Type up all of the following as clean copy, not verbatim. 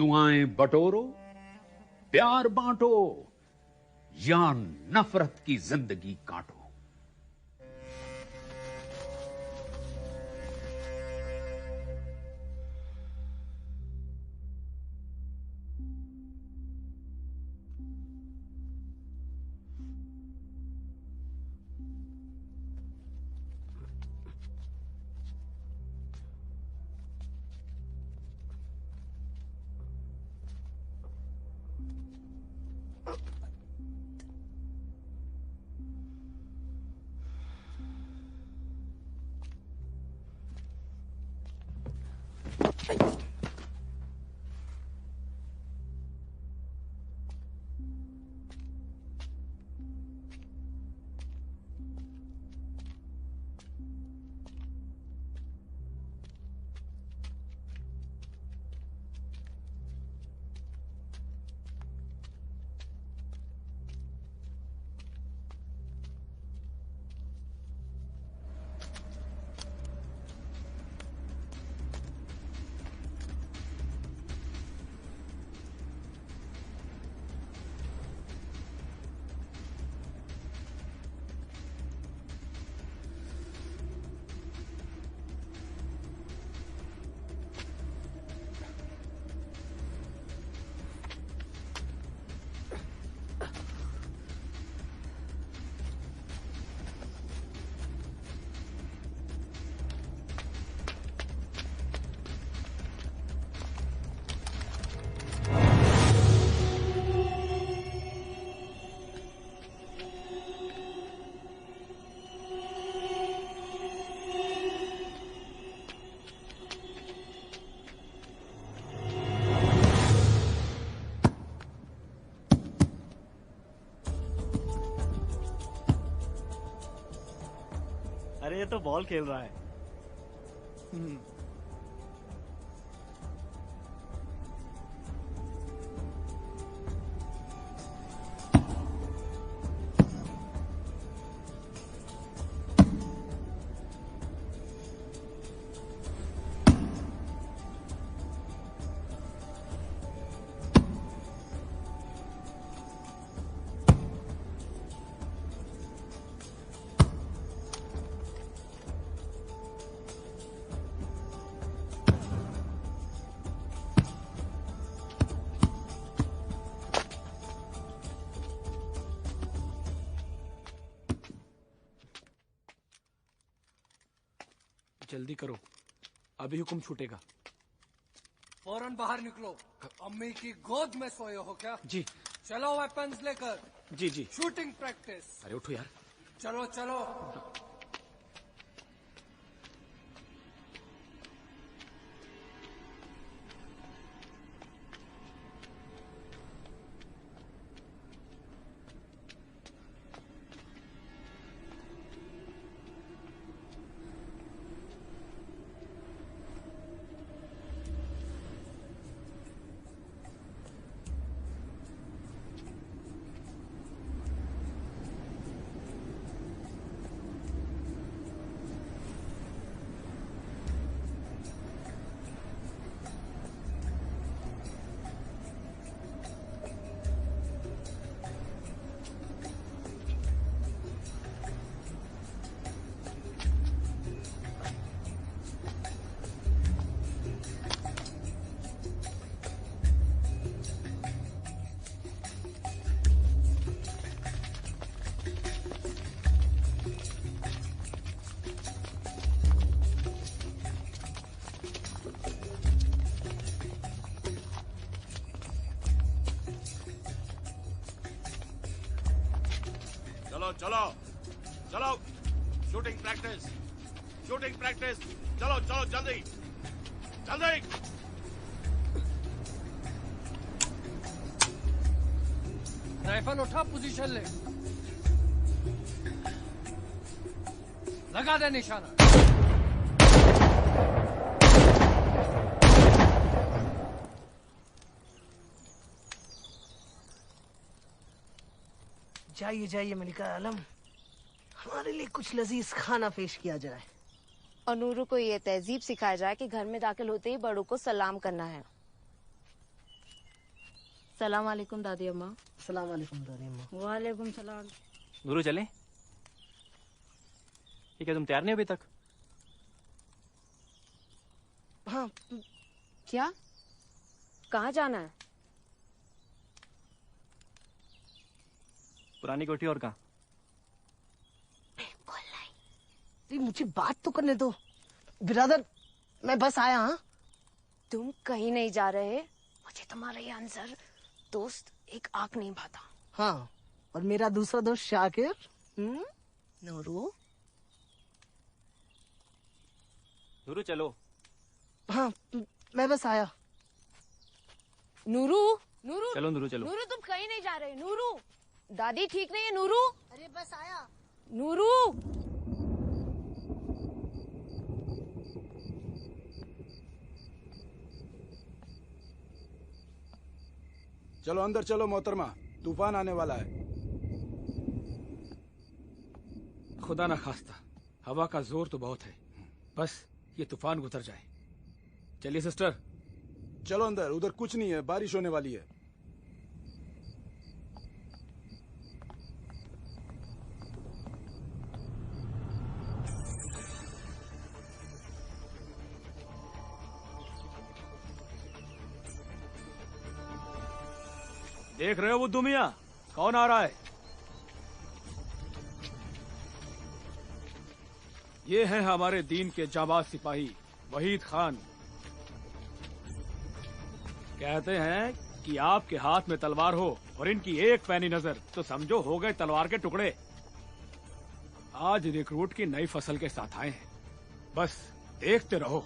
दुआएं बटोरो, प्यार बांटो या नफरत की जिंदगी काटो। अरे ये तो बॉल खेल रहा है। जल्दी करो, अभी हुक्म छूटेगा। फौरन बाहर निकलो। अम्मी की गोद में सोए हो क्या? जी। चलो वेपन्स लेकर। जी जी। Shooting practice. अरे उठो यार। चलो चलो। चलो चलो, शूटिंग प्रैक्टिस, शूटिंग प्रैक्टिस। चलो चलो जल्दी जल्दी। राइफल उठा, पोजीशन ले। लगा दे निशाना। जाइए जाइए मलिका आलम, हमारे लिए कुछ लजीज खाना पेश किया जाए। और नूरू को ये तहजीब सिखाया जाए कि घर में दाखिल होते ही बड़ों को सलाम करना है। सलाम वालेकुम दादी अम्मा। सलाम वालेकुम दादी अम्मा। वालेकुम सलाम। नूरू चले? ये क्या तुम तैयार नहीं अभी तक? हाँ। क्या? कहाँ जाना है? पुरानी कोठी और कहाँ? मुझे बात तो करने दो बिरादर, मैं बस आया। हाँ, तुम कहीं नहीं जा रहे। मुझे तुम्हारा ये आंसर दोस्त एक आंख नहीं भाता। हाँ, और मेरा दूसरा दोस्त शाकिर। नूरू। नूरू चलो। हाँ, मैं बस आया। नूरू, नूरू चलो नूरू चलो। नूरू तुम कहीं नहीं जा रहे। नूरू, दादी ठीक नहीं है। नूरू, अरे बस आया। नूरू। चलो अंदर चलो मोहतरमा, तूफान आने वाला है। खुदा ना खास्ता, हवा का जोर तो बहुत है, बस ये तूफान गुजर जाए। चलिए सिस्टर। चलो अंदर, उधर कुछ नहीं है, बारिश होने वाली है। देख रहे हो वो दुमिया कौन आ रहा है? ये है हमारे दीन के जाबाज सिपाही वहीद खान। कहते हैं कि आपके हाथ में तलवार हो और इनकी एक पैनी नजर तो समझो हो गए तलवार के टुकड़े। आज रिक्रूट की नई फसल के साथ आए हैं, बस देखते रहो।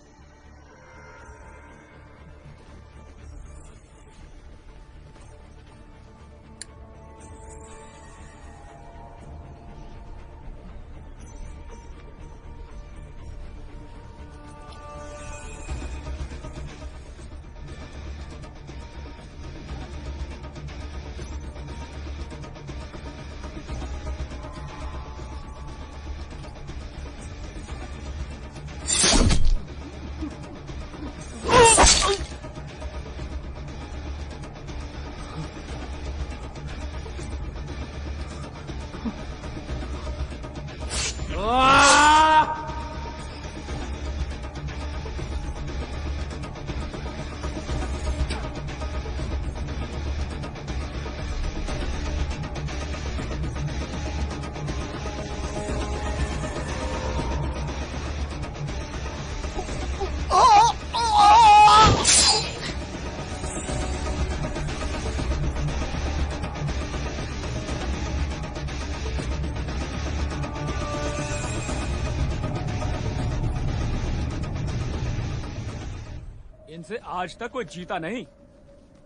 इनसे आज तक कोई जीता नहीं।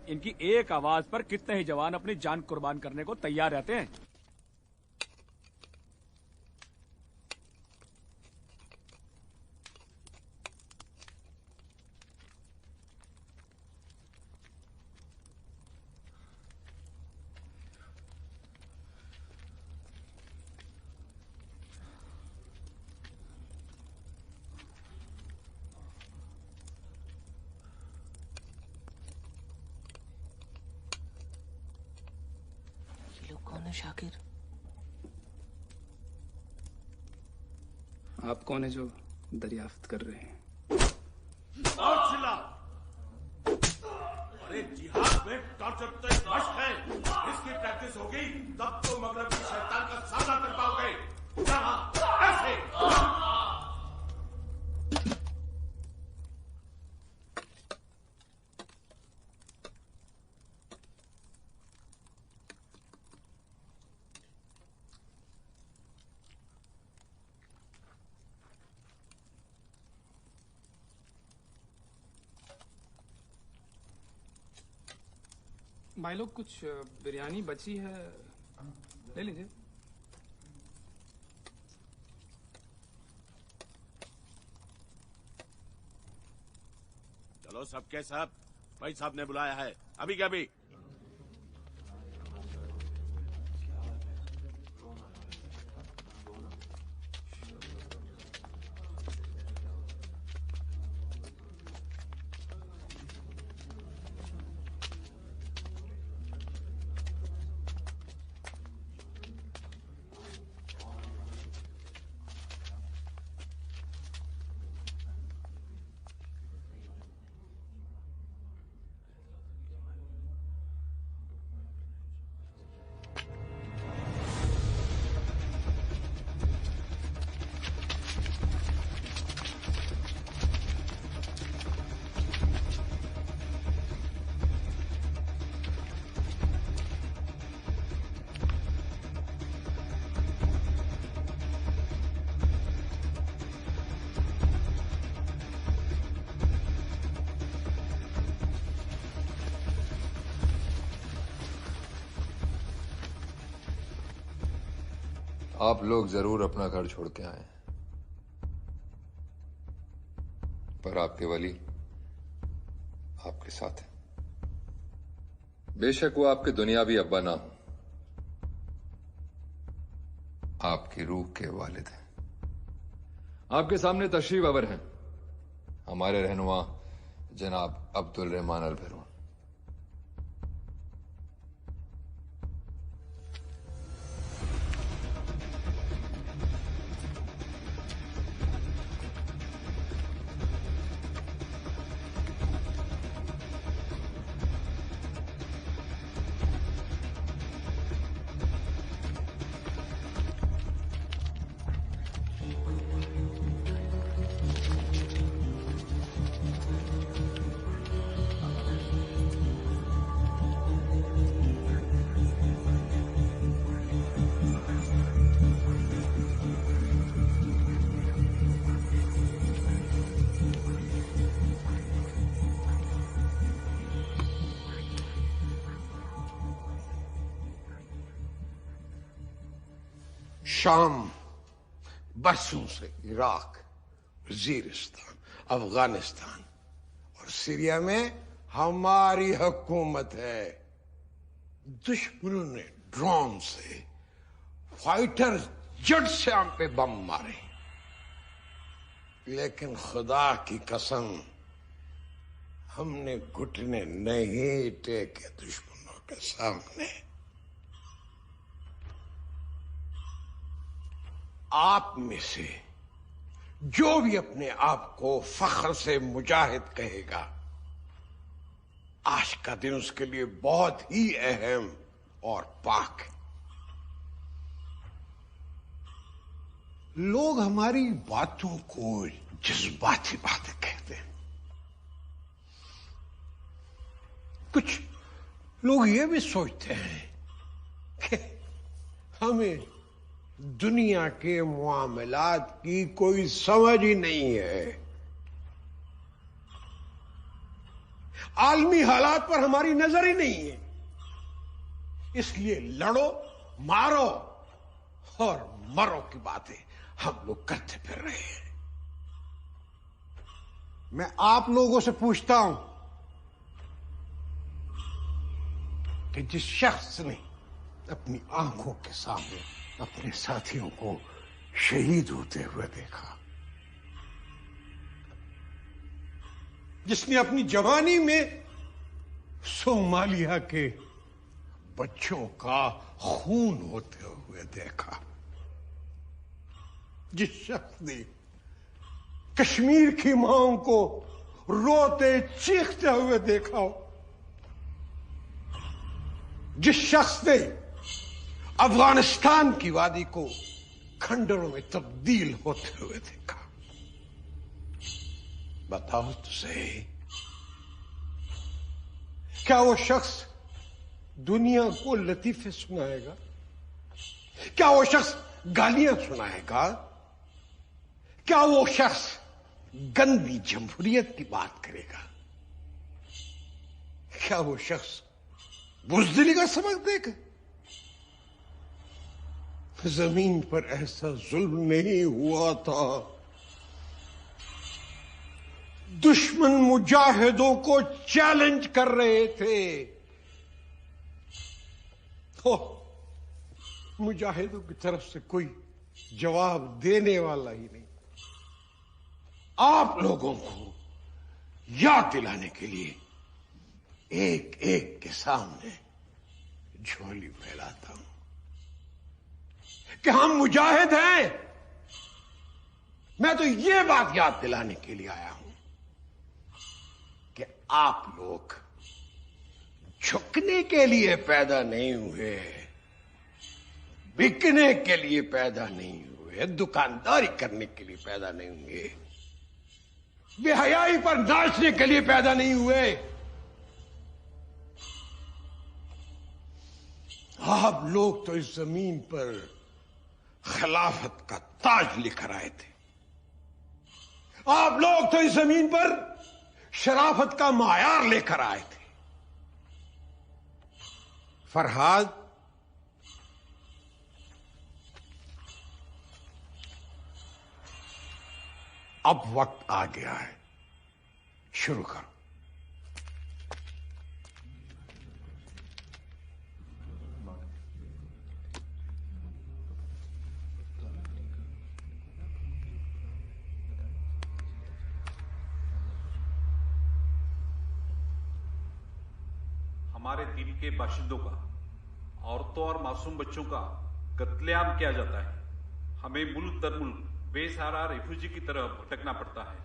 इनकी एक आवाज पर कितने ही जवान अपनी जान कुर्बान करने को तैयार रहते हैं। कौन है शाकिर? आप कौन है जो दरियाफ्त कर रहे हैं? और चिल्ला। अरे जिहाद में टॉर्चर तो एक मश्क है, इसकी प्रैक्टिस होगी तब तो मगरब की शैतान का सामना कर पाओगे। जहां ऐसे भाई लोग कुछ बिरयानी बची है, ले लीजिए। चलो सबके सब, भाई साहब ने बुलाया है, अभी क्या भी। आप लोग जरूर अपना घर छोड़ के आए, पर आपके वली आपके साथ है। बेशक वो आपके दुनियावी अब्बा ना हो, आपकी रूह के वालिद हैं। आपके सामने तशरीफ अवर हैं हमारे रहनुमा जनाब अब्दुल रहमान अल बैरून। शाम बरसों से इराक, वजीरिस्तान, अफगानिस्तान और सीरिया में हमारी हुकूमत है। दुश्मनों ने ड्रोन से, फाइटर जेट से हम पे बम मारे, लेकिन खुदा की कसम हमने घुटने नहीं टेके दुश्मनों के सामने। आप में से जो भी अपने आप को फख्र से मुजाहिद कहेगा, आज का दिन उसके लिए बहुत ही अहम और पाक है। लोग हमारी बातों को जज्बाती बातें कहते हैं। कुछ लोग ये भी सोचते हैं कि हमें दुनिया के मामलात की कोई समझ ही नहीं है, आलमी हालात पर हमारी नजर ही नहीं है, इसलिए लड़ो, मारो और मरो की बातें हम लोग करते फिर रहे हैं। मैं आप लोगों से पूछता हूं कि जिस शख्स ने अपनी आंखों के सामने अपने साथियों को शहीद होते हुए देखा, जिसने अपनी जवानी में सोमालिया के बच्चों का खून होते हुए देखा, जिस शख्स ने कश्मीर की मांओं को रोते चीखते हुए देखा हो, जिस शख्स ने अफगानिस्तान की वादी को खंडरों में तब्दील होते हुए देखा, बताओ तो सही, क्या वो शख्स दुनिया को लतीफे सुनाएगा? क्या वो शख्स गालियां सुनाएगा? क्या वो शख्स गंदी जमहूरियत की बात करेगा? क्या वो शख्स बुज़दिली का सबक देगा? जमीन पर ऐसा जुल्म नहीं हुआ था। दुश्मन मुजाहिदों को चैलेंज कर रहे थे, तो मुजाहिदों की तरफ से कोई जवाब देने वाला ही नहीं। आप लोगों को याद दिलाने के लिए एक एक के सामने झोली फैलाता हूं कि हम मुजाहिद हैं। मैं तो ये बात याद दिलाने के लिए आया हूं कि आप लोग झुकने के लिए पैदा नहीं हुए, बिकने के लिए पैदा नहीं हुए, दुकानदारी करने के लिए पैदा नहीं हुए, बेहयाई पर नाचने के लिए पैदा नहीं हुए। आप लोग तो इस जमीन पर खिलाफत का ताज लेकर आए थे। आप लोग तो इस जमीन पर शराफत का मायार लेकर आए थे। फरहाद, अब वक्त आ गया है, शुरू करो। हमारे द्वीप के बाशिंदों का, औरतों और मासूम बच्चों का कत्लेआम किया जाता है। हमें मुल्क दर मुल्क बेसहारा रिफ्यूजी की तरह भटकना पड़ता है।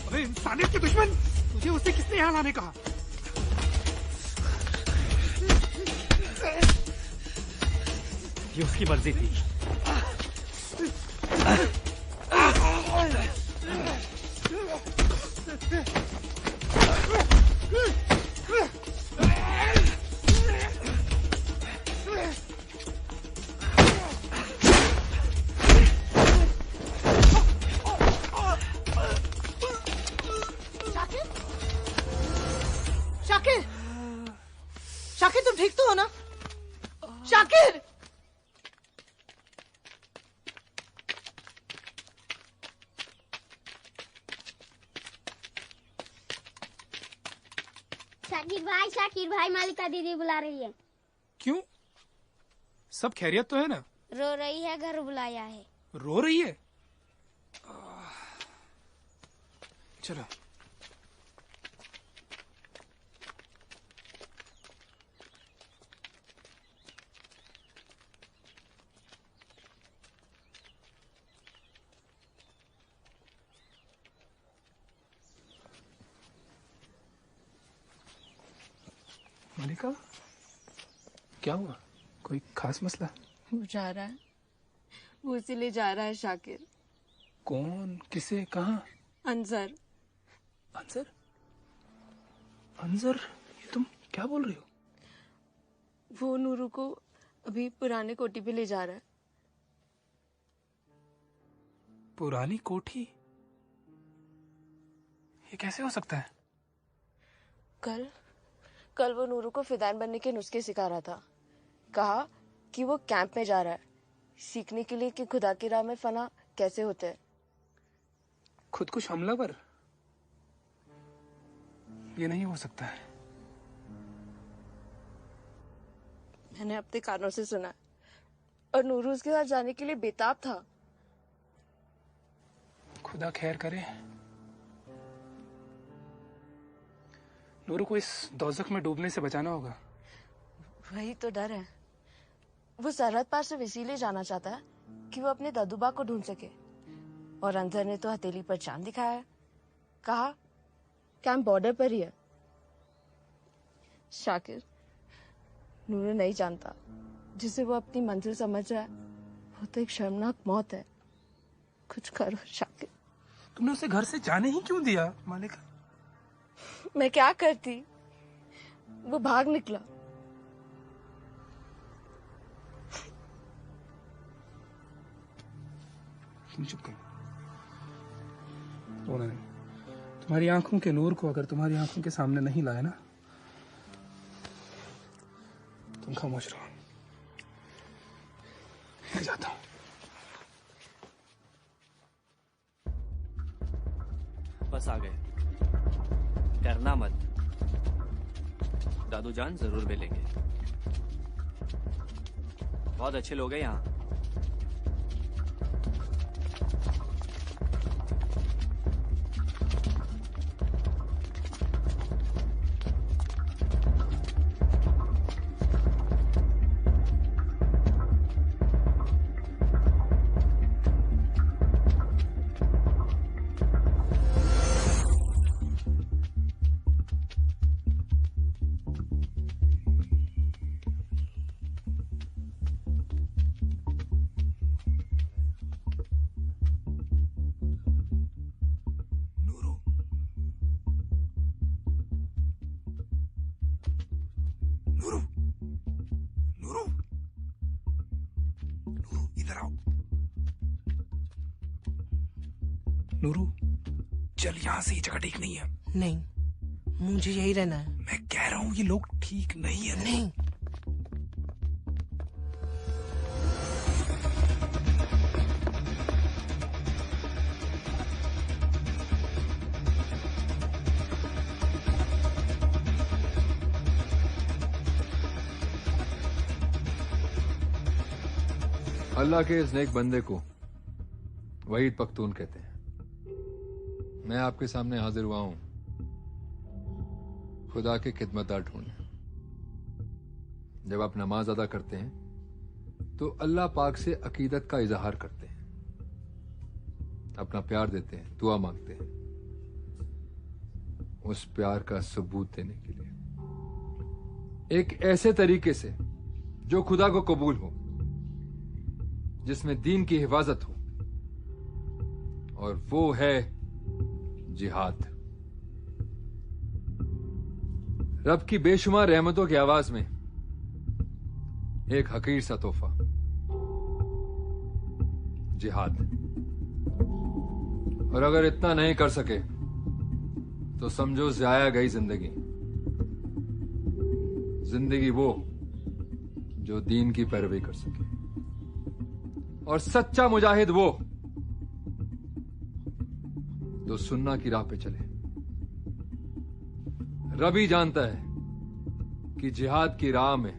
अबे इंसानियत के दुश्मन, तुझे उसे किसने यहाँ लाने कहा? ये उसकी मर्जी थी। शाकिर, शाकिर तुम ठीक तो हो ना? शाकिर, शाकिर भाई मालिका दीदी बुला रही है। क्यों? सब खैरियत तो है ना? रो रही है, घर बुलाया है। रो रही है? चलो। मालिका, क्या हुआ? कोई खास मसला? वो जा रहा है, वो उसे ले जा रहा है शाकिर। कौन? किसे? कहाँ? अंजर। अंजर? अंजर? ये तुम क्या बोल रही हो? वो नूरू को अभी पुराने कोठी पे ले जा रहा है। पुरानी कोठी? ये कैसे हो सकता है? कल वो नूरू को फिदायन बनने के नुस्खे सिखा रहा था। कहा कि वो कैंप में जा रहा है सीखने के लिए कि खुदा की राह में फना कैसे होते हैं। खुदकुश हमलावर? ये नहीं हो सकता है। मैंने अपने कानों से सुना और नूरू उसके साथ जाने के लिए बेताब था। खुदा खैर करे। नूरू को इस दोजख में डूबने से बचाना होगा। वही तो डर है। वो सरहद पार से इसीलिए जाना चाहता है कि वो अपने दादूबा को ढूंढ सके। और अंजर ने तो हथेली पर चांद दिखाया है। कहा कैंप बॉर्डर पर ही है। शाकिर, नूरू नहीं जानता जिसे वो अपनी मंजिल समझ रहा है वो तो एक शर्मनाक मौत है। कुछ करो शाकिर। तुमने उसे घर से जाने ही क्यों दिया मालिका? मैं क्या करती? वो भाग निकला। तुम चुप करो। रोना नहीं। तुम्हारी आंखों के नूर को अगर तुम्हारी आंखों के सामने नहीं लाए ना, तुम खामोश रहो। मैं जाता हूं। बस आ गए। डरना मत, दादू जान जरूर मिलेंगे। बहुत अच्छे लोग हैं यहाँ। नूरू, चल यहाँ से, ये जगह ठीक नहीं है। नहीं, मुझे यही रहना है। मैं कह रहा हूँ ये लोग ठीक नहीं है। नहीं। अल्लाह के इस नेक बंदे को वहीद पख्तून कहते हैं। मैं आपके सामने हाजिर हुआ हूं खुदा के खिदमतगार ढूंढने। जब आप नमाज अदा करते हैं तो अल्लाह पाक से अकीदत का इजहार करते हैं, अपना प्यार देते हैं, दुआ मांगते हैं, उस प्यार का सबूत देने के लिए एक ऐसे तरीके से जो खुदा को कबूल हो, जिसमें दीन की हिफाजत हो, और वो है जिहाद। रब की बेशुमार रहमतों की आवाज में एक हकीर सा तोहफा, जिहाद। और अगर इतना नहीं कर सके तो समझो जाया गई जिंदगी। जिंदगी वो जो दीन की पैरवी कर सके, और सच्चा मुजाहिद वो जो सुन्ना की राह पे चले। रबी जानता है कि जिहाद की राह में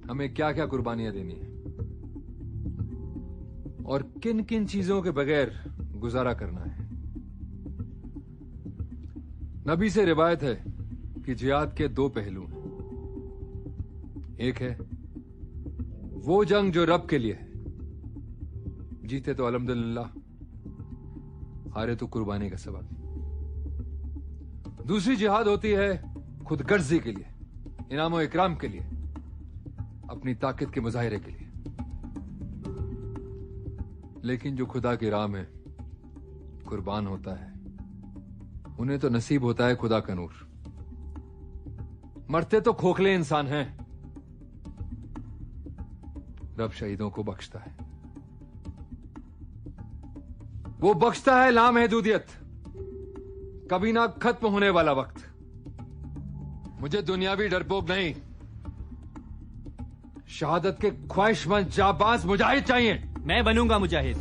हमें क्या क्या कुर्बानियां देनी है और किन किन चीजों के बगैर गुजारा करना है। नबी से रिवायत है कि जिहाद के दो पहलू हैं। एक है वो जंग जो रब के लिए है, जीते तो अल्हम्दुलिल्लाह, हारे तो कुर्बानी का सबब। दूसरी जिहाद होती है खुदगर्जी के लिए, इनाम इकराम के लिए, अपनी ताकत के मुजाहिरे के लिए। लेकिन जो खुदा की राह में कुर्बान होता है, उन्हें तो नसीब होता है खुदा का नूर। मरते तो खोखले इंसान हैं, रब शहीदों को बख्शता है। वो बख्शता है लामहदूदियत, कभी ना खत्म होने वाला वक्त। मुझे दुनियावी डरपोक नहीं, शहादत के ख्वाहिशमंद जाबाज मुजाहिद चाहिए। मैं बनूंगा मुजाहिद।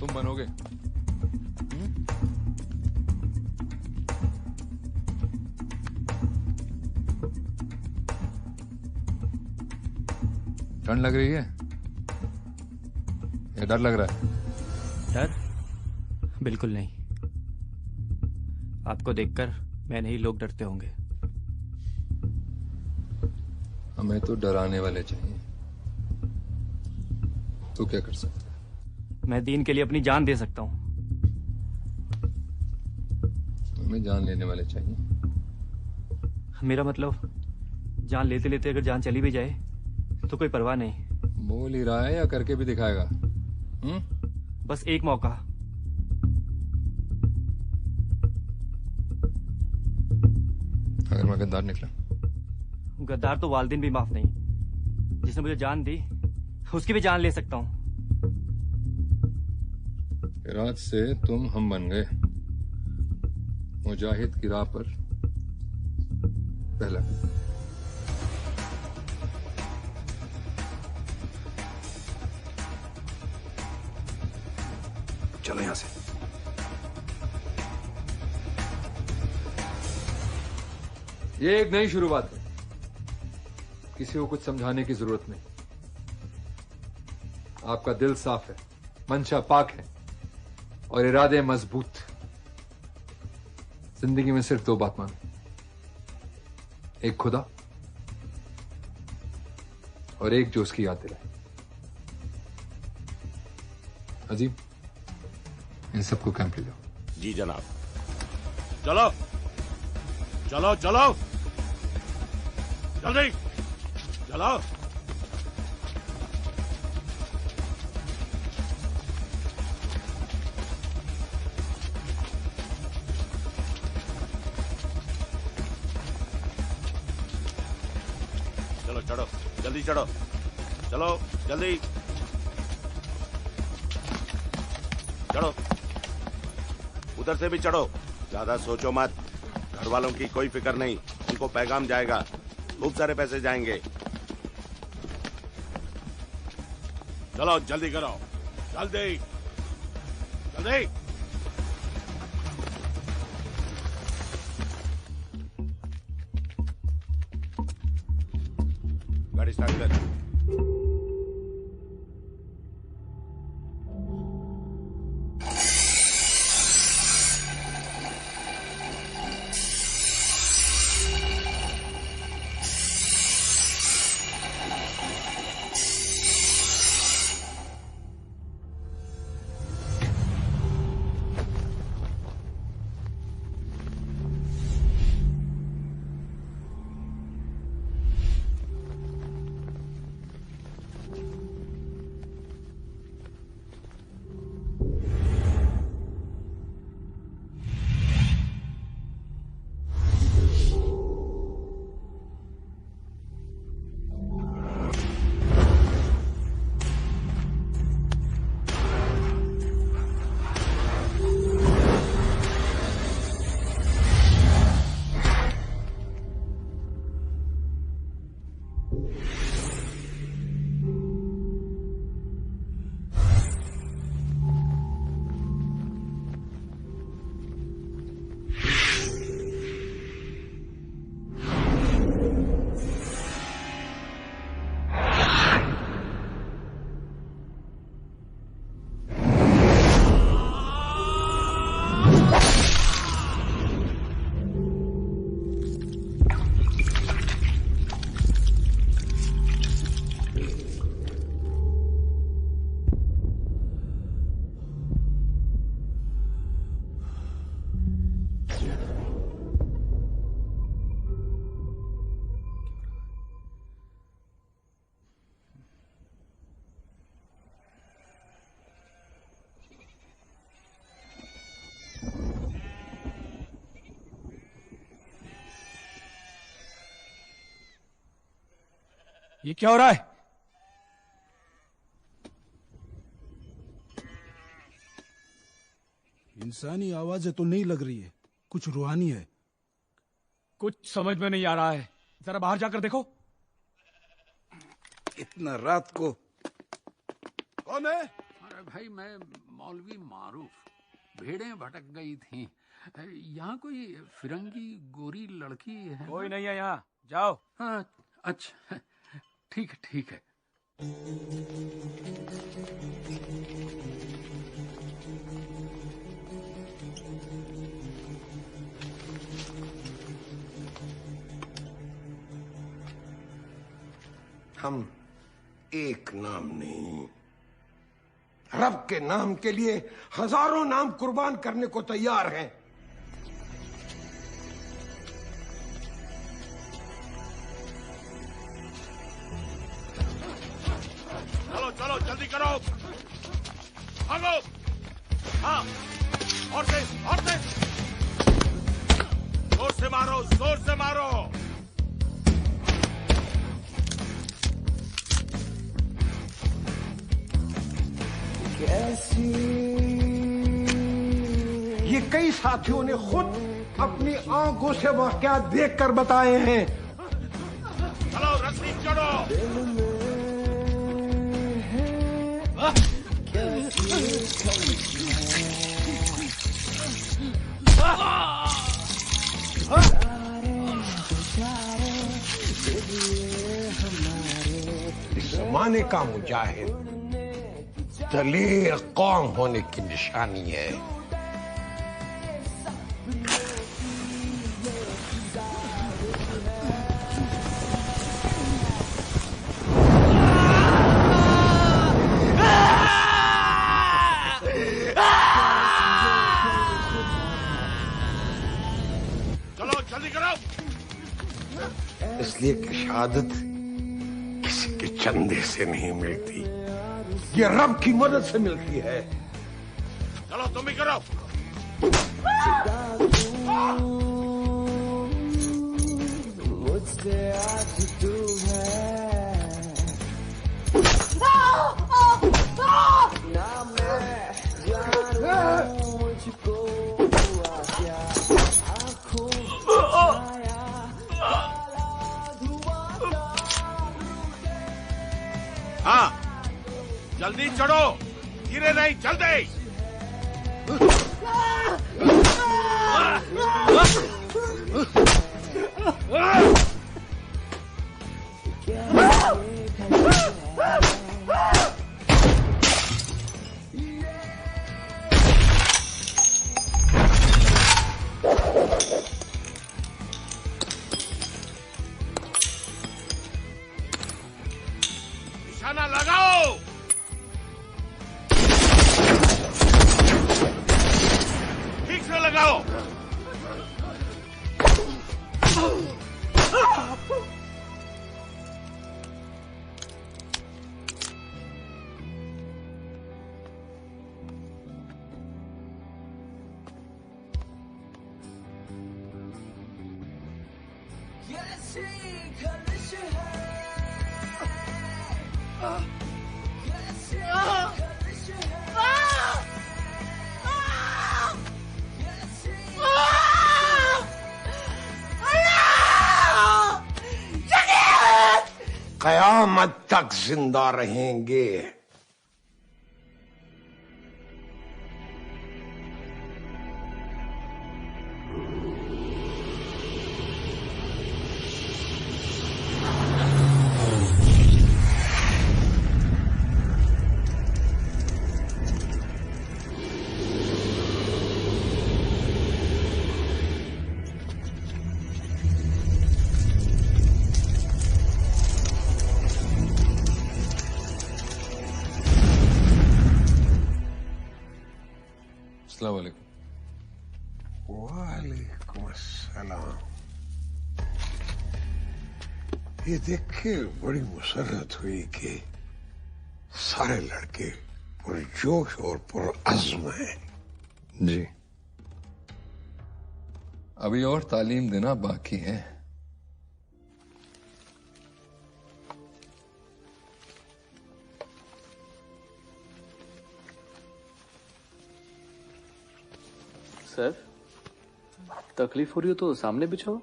तुम बनोगे? ठंड लग रही है या डर लग रहा है? डर? बिल्कुल नहीं। आपको देखकर मैं नहीं, लोग डरते होंगे। हमें तो डराने वाले चाहिए। तू क्या कर सकता है? मैं दीन के लिए अपनी जान दे सकता हूं। हमें जान लेने वाले चाहिए। मेरा मतलब, जान लेते लेते अगर जान चली भी जाए तो कोई परवाह नहीं। बोल ही रहा है या करके भी दिखाएगा? बस एक मौका। अगर मैं गद्दार निकला? गद्दार तो वालिदैन भी माफ नहीं। जिसने मुझे जान दी उसकी भी जान ले सकता हूं। रात से तुम हम बन गए, मुजाहिद की राह पर पहला। चलो यहां से। ये एक नई शुरुआत है, किसी को कुछ समझाने की जरूरत नहीं। आपका दिल साफ है, मंशा पाक है और इरादे मजबूत। जिंदगी में सिर्फ दो बात मानो, एक खुदा और एक जो उसकी याद दिलाए। अजीम, इन सबको कैंप ले जाओ। जी जनाब। चलो चलो चलो जल्दी चलो। जल्दी चढ़ो, चलो जल्दी चढ़ो, उधर से भी चढ़ो। ज्यादा सोचो मत, घर वालों की कोई फिक्र नहीं, उनको पैगाम जाएगा, खूब सारे पैसे जाएंगे। चलो जल्दी करो, जल्दी जल्दी। गाड़ी स्टार्ट कर। ये क्या हो रहा है? इंसानी आवाजें तो नहीं लग रही है, कुछ रूहानी है। कुछ समझ में नहीं आ रहा है, जरा बाहर जाकर देखो। इतना रात को कौन है? अरे भाई मैं मौलवी मारूफ, भेड़ें भटक गई थी, यहाँ कोई फिरंगी गोरी लड़की है? कोई नहीं है यहाँ, जाओ। हाँ अच्छा ठीक है ठीक है। हम एक नाम नहीं, रब के नाम के लिए हजारों नाम कुर्बान करने को तैयार हैं। चलो चलो जल्दी करो, भागो। हाँ, और से जोर से मारो, जोर से मारो। ये कई साथियों ने खुद अपनी आंखों से वाकया देखकर बताए हैं। चलो रस्सी चढ़ो। इस जमाने का मुजाहिद दलेर कौम होने की निशानी है। चलो जल्दी करो। इसलिए कि शहादत किसी के चंदे से नहीं मिलती, ये रब की मदद से मिलती है। चलो तुम भी करो। मुझसे आज तू है जल्दी चढ़ो, धीरे नहीं, जल्दी। निशाना लगाओ। ठीक से लगाओ। कयामत तक जिंदा रहेंगे। अस्सलाम वालेकुम। वालेकुम अस्सलाम। ये देख के बड़ी मुसरत हुई कि सारे लड़के पुरजोश और पुरअज़्म हैं। जी, अभी और तालीम देना बाकी है। सर, तकलीफ हो रही हो तो सामने बिछाओ।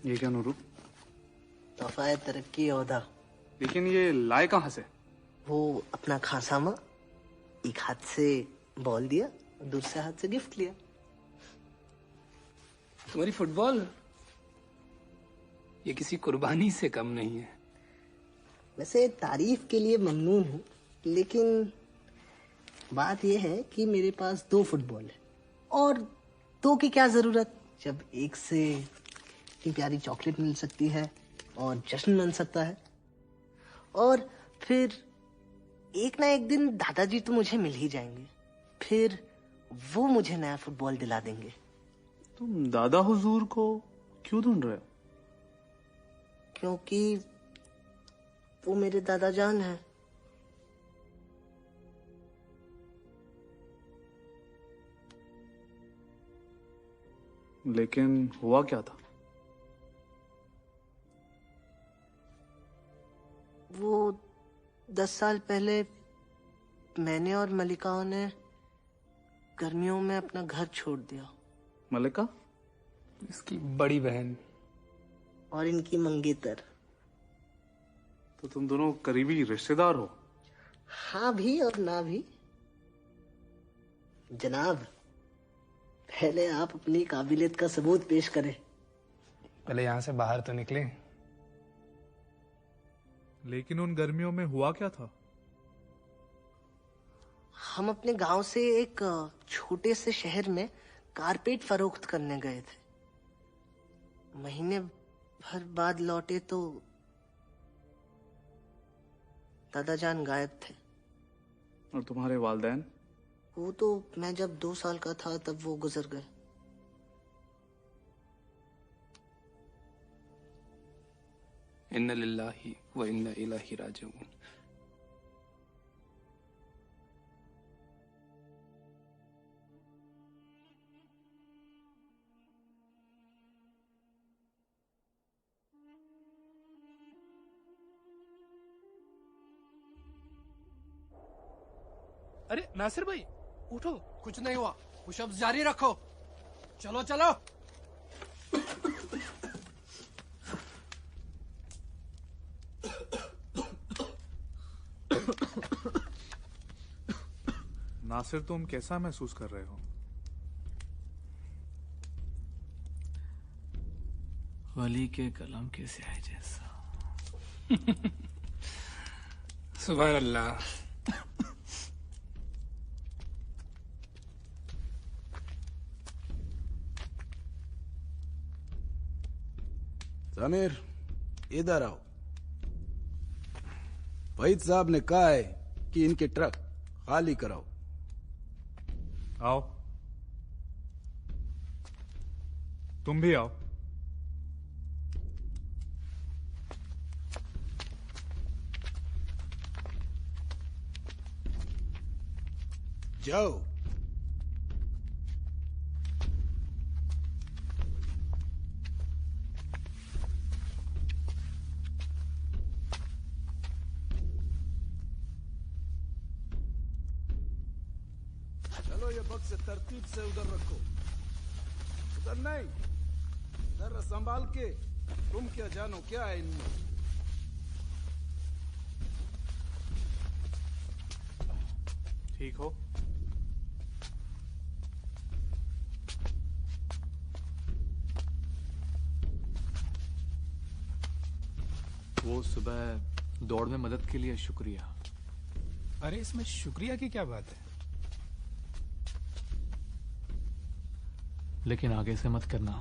ये क्या नूरू? तोहफा तरक्की ओहदा। लेकिन ये लाए कहाँ से? वो अपना खासामा एक हाथ से बॉल दिया, दूसरे हाथ से गिफ्ट लिया। तुम्हारी फुटबॉल ये किसी कुर्बानी से कम नहीं है। वैसे तारीफ के लिए ममनून हूँ, लेकिन बात यह है कि मेरे पास 2 फुटबॉल है और 2 की क्या जरूरत जब एक से इतनी प्यारी चॉकलेट मिल सकती है और जश्न बन सकता है। और फिर एक ना एक दिन दादाजी तो मुझे मिल ही जाएंगे, फिर वो मुझे नया फुटबॉल दिला देंगे। तुम दादा हुजूर को क्यों ढूंढ रहे हो? क्योंकि वो मेरे दादा जान है। लेकिन हुआ क्या था? वो 10 साल पहले मैंने और मलिकाओं ने गर्मियों में अपना घर छोड़ दिया। मलिका? इसकी बड़ी बहन और इनकी मंगेतर। तो तुम दोनों करीबी रिश्तेदार हो? हाँ भी और ना भी। जनाब, पहले आप अपनी काबिलियत का सबूत पेश करें। पहले यहाँ से बाहर तो निकले। लेकिन उन गर्मियों में हुआ क्या था? हम अपने गांव से एक छोटे से शहर में कारपेट फरोख्त करने गए थे। महीने भर बाद लौटे तो दादाजान गायब थे। और तुम्हारे वालिदैन? वो तो मैं जब 2 साल का था तब वो गुजर गए। इन्ना लिल्लाहि व इन्ना इलैहि राजिऊन। अरे नासिर भाई उठो। कुछ नहीं हुआ, पुशअप्स जारी रखो। चलो चलो। नासिर, तुम कैसा महसूस कर रहे हो? वली के कलम के स्याही जैसा। सुभान अल्लाह। समीर, इधर आओ। वहीद साहब ने कहा है कि इनके ट्रक खाली कराओ। आओ, तुम भी आओ। जाओ। चलो, ये बक्से तरतीब से उधर रखो। उधर नहीं, जरा संभाल के। तुम क्या जानो क्या है इनमें। ठीक हो? वो सुबह दौड़ में मदद के लिए शुक्रिया। अरे इसमें शुक्रिया की क्या बात है? लेकिन आगे से मत करना।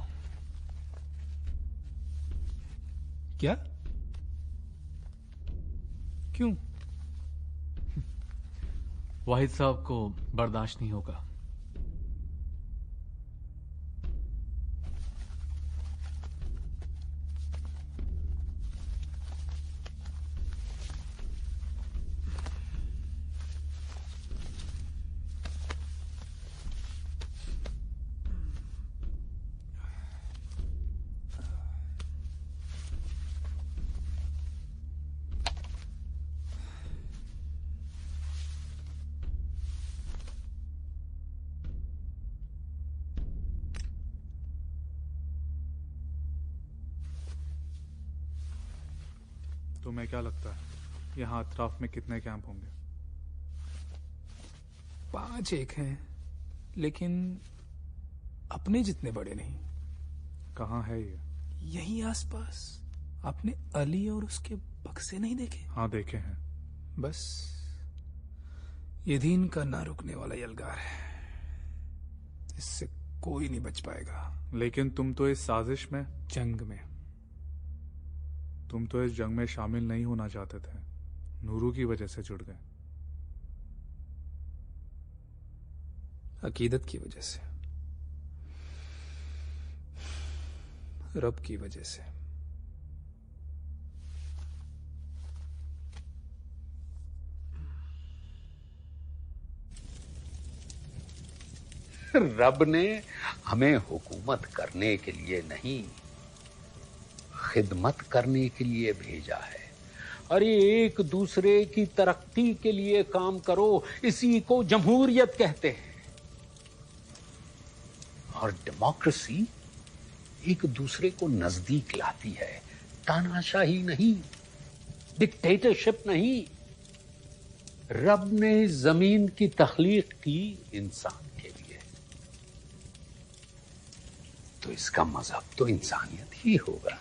क्या? क्यों? वाहिद साहब को बर्दाश्त नहीं होगा। तुम्हें क्या लगता है यहाँ अतराफ में कितने कैंप होंगे? 5 एक हैं, लेकिन अपने जितने बड़े नहीं। कहाँ है ये? यहीं आसपास। आपने अली और उसके बक्से नहीं देखे? हाँ, देखे हैं। बस ये दीन का ना रुकने वाला यलगार है। इससे कोई नहीं बच पाएगा। लेकिन तुम तो इस साजिश में, जंग में, तुम तो इस जंग में शामिल नहीं होना चाहते थे। नूरू की वजह से जुड़ गए। अकीदत की वजह से, रब की वजह से। रब ने हमें हुकूमत करने के लिए नहीं, खिदमत करने के लिए भेजा है। अरे एक दूसरे की तरक्की के लिए काम करो, इसी को जमहूरियत कहते हैं। और डेमोक्रेसी एक दूसरे को नजदीक लाती है, तानाशाही नहीं, डिक्टेटरशिप नहीं। रब ने जमीन की तख्लीक की इंसान के लिए, तो इसका मजहब तो इंसानियत ही होगा।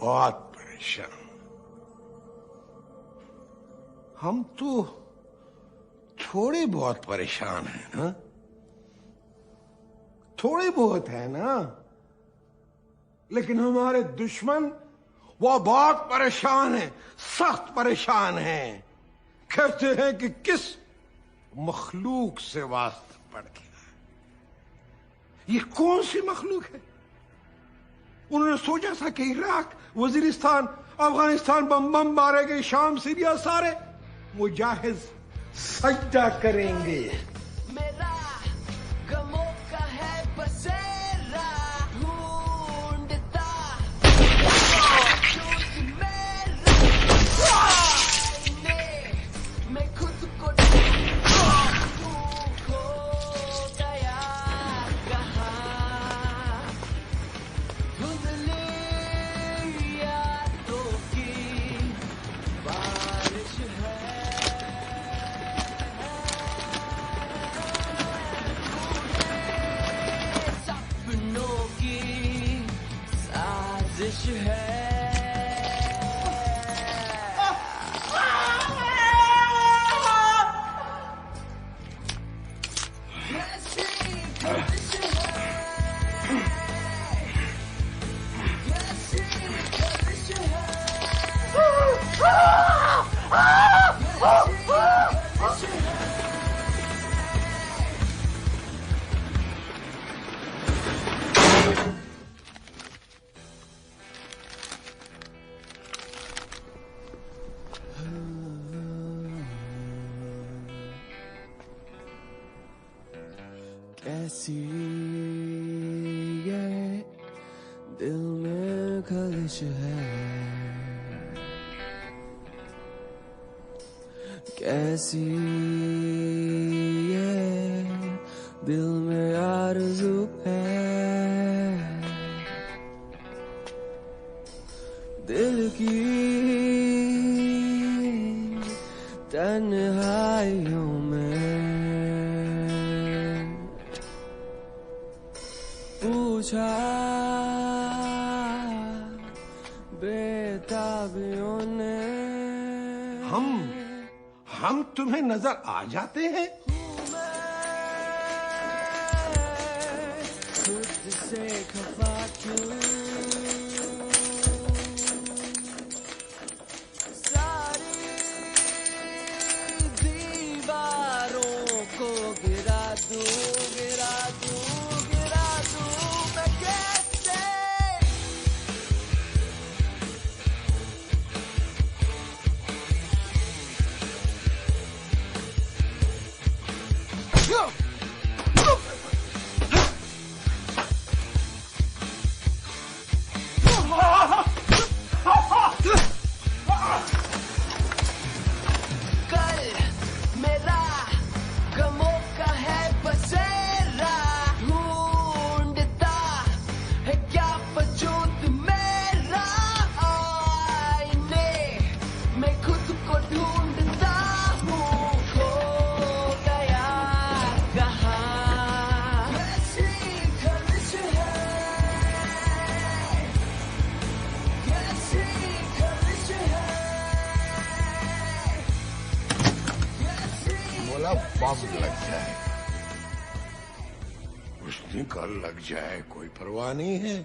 बहुत परेशान। हम तो थोड़े बहुत परेशान हैं ना, थोड़े बहुत है ना, लेकिन हमारे दुश्मन वो बहुत परेशान हैं, सख्त परेशान हैं। कहते हैं कि किस मखलूक से वास्ता पड़ गया। ये कौन सी मखलूक है? उन्होंने सोचा था कि इराक, वजीरिस्तान, अफगानिस्तान बम बम मारे गए, शाम, सीरिया, सारे मुजाहिद सजदा करेंगे। मेरा गमों का है बसेरा, ढूंढता मेरा है। कैसी ये दिल में खलिश है, कैसी ये दिल में आरज़ू है, दिल की तन्हाइयों में पूछा बेताबियों ने। हम तुम्हें नजर आ जाते हैं? खुद से खफा क्यों, सारी दीवारों को गिरा दूं, गिरा दूं, गिरा दूं मैं कैसे। कल मेरा गमों का है बसेरा, ढूंढता है क्या वजूद मेरा, आईने मैं खुद को ढूंढता हूँ, खो गया कहाँ। कैसी खलिश है, कैसी खलिश है। बोला बम लग जाए, उसने कल लग जाए, कोई परवाह नहीं है।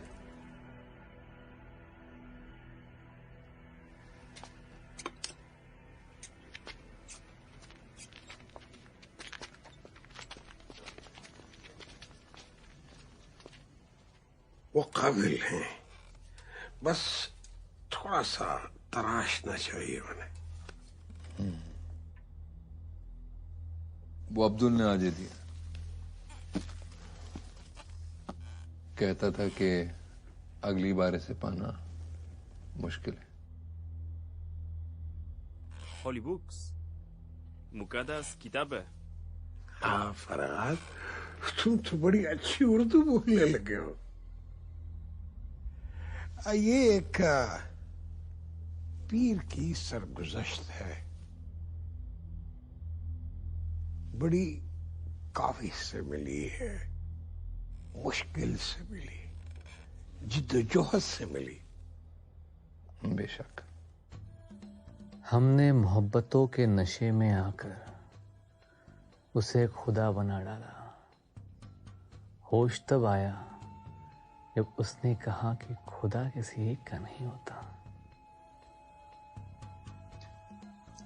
वो काबिल हैं, बस थोड़ा सा तराशना चाहिए उन्हें। वो अब्दुल ने आज दिया, कहता था कि अगली बार इसे पाना मुश्किल है। होली बुक्स, मुकद्दस किताब है। हाँ फरहाद, तुम तो बड़ी अच्छी उर्दू बोलने लगे हो। ये एक पीर की सरगुज़श्त है, बड़ी काफी से मिली है, मुश्किल से मिली, जिद्दोजहद से मिली। बेशक हमने मोहब्बतों के नशे में आकर उसे खुदा बना डाला। होश तब आया जब उसने कहा कि खुदा किसी एक का नहीं होता।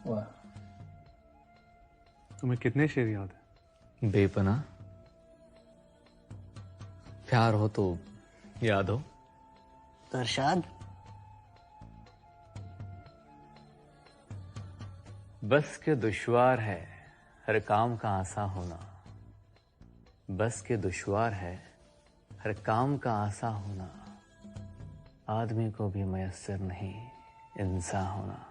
वाह, तुम्हें कितने शेर याद है? बेपनाह। प्यार हो तो याद हो। अरशाद, बस के दुश्वार है हर काम का आसा होना, बस के दुश्वार है हर काम का आसा होना, आदमी को भी मयस्सर नहीं इंसान होना।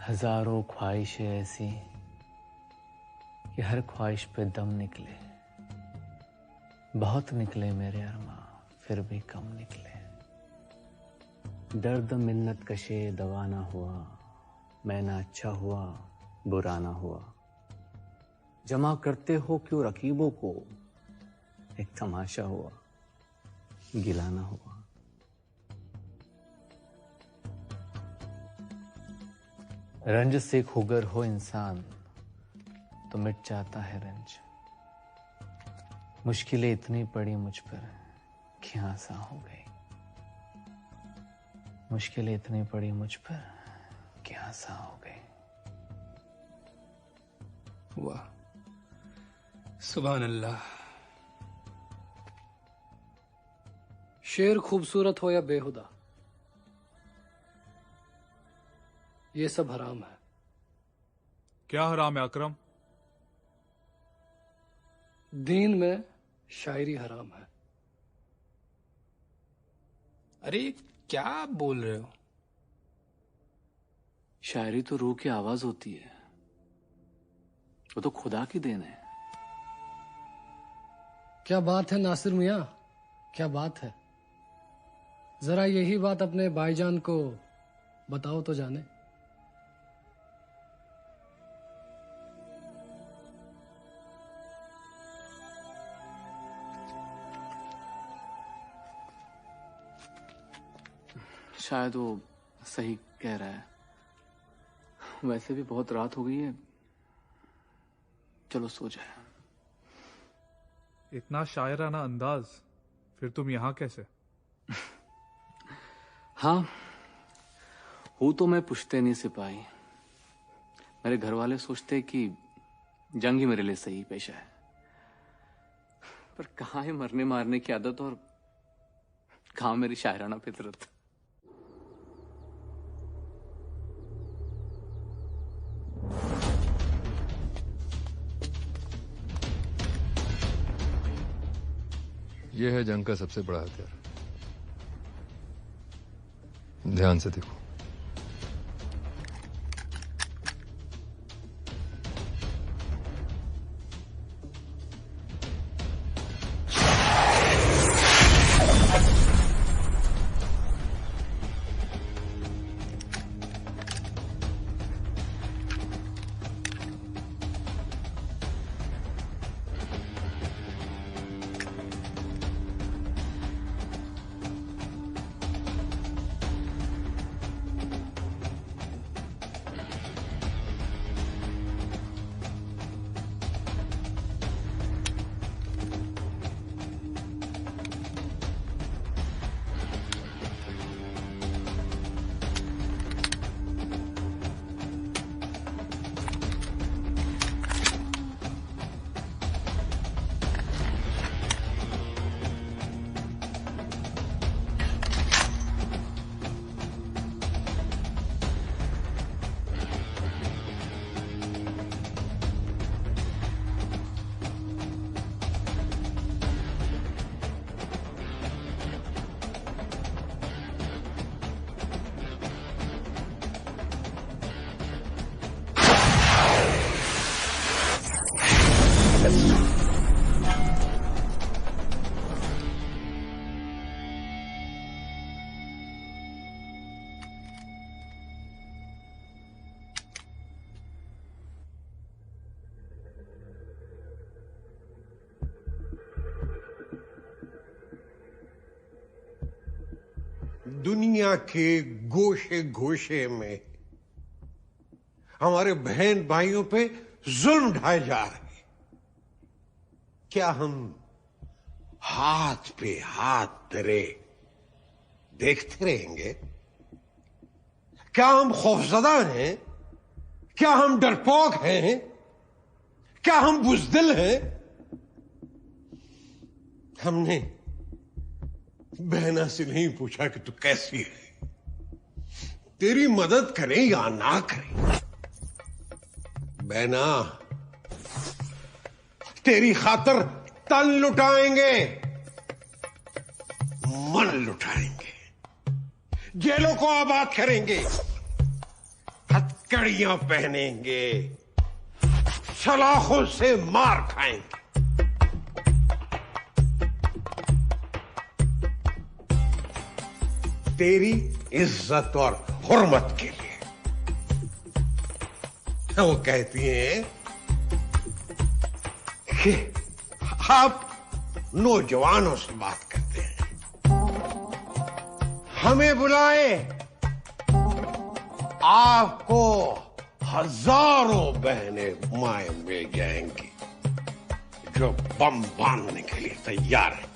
हजारों ख्वाहिशें ऐसी कि हर ख्वाहिश पे दम निकले, बहुत निकले मेरे अरमा फिर भी कम निकले। दर्द मिन्नत कशे दवा ना हुआ, मैं ना अच्छा हुआ बुरा ना हुआ। जमा करते हो क्यों रकीबों को, एक तमाशा हुआ गिला ना हुआ। रंज से खुगर हो इंसान तो मिट जाता है रंज। मुश्किलें इतनी पड़ी मुझ पर कि आसान हो गई। मुश्किलें इतनी पड़ी मुझ पर कि आसान हो गई। वाह, सुभान अल्लाह। शेर खूबसूरत हो या बेहुदा, ये सब हराम है। क्या हराम है अकरम? दीन में शायरी हराम है। अरे क्या बोल रहे हो? शायरी तो रूह की आवाज होती है, वो तो खुदा की देन है। क्या बात है नासिर मियां, क्या बात है। जरा यही बात अपने भाईजान को बताओ तो जाने। शायद वो सही कह रहा है। वैसे भी बहुत रात हो गई है, चलो सो जाए। इतना शायराना अंदाज, फिर तुम यहां कैसे? हाँ, हूं तो मैं पुश्तैनी सिपाही। मेरे घर वाले सोचते कि जंग ही मेरे लिए सही पेशा है, पर कहाँ है मरने मारने की आदत और कहाँ मेरी शायराना फितरत। यह है जंग का सबसे बड़ा हथियार। ध्यान से देखो। दुनिया के गोशे गोशे में हमारे बहन भाइयों पे जुल्म ढाए जा रहे हैं। क्या हम हाथ पे हाथ धरे देखते रहेंगे? क्या हम खौफजदा हैं? क्या हम डरपोक हैं? क्या हम बुज़दिल हैं? हमने बहना से नहीं पूछा कि तू कैसी है, तेरी मदद करें या ना करें। बहना, तेरी खातर तन लुटाएंगे, मन लुटाएंगे, जेलों को आबाद करेंगे, हथकड़ियां पहनेंगे, सलाखों से मार खाएंगे। तेरी इज्जत और हुर्मत के लिए। वो कहती हैं कि आप नौजवानों से बात करते हैं, हमें बुलाए, आपको हजारों बहनें माए मिल जाएंगी जो बम बांधने के लिए तैयार है।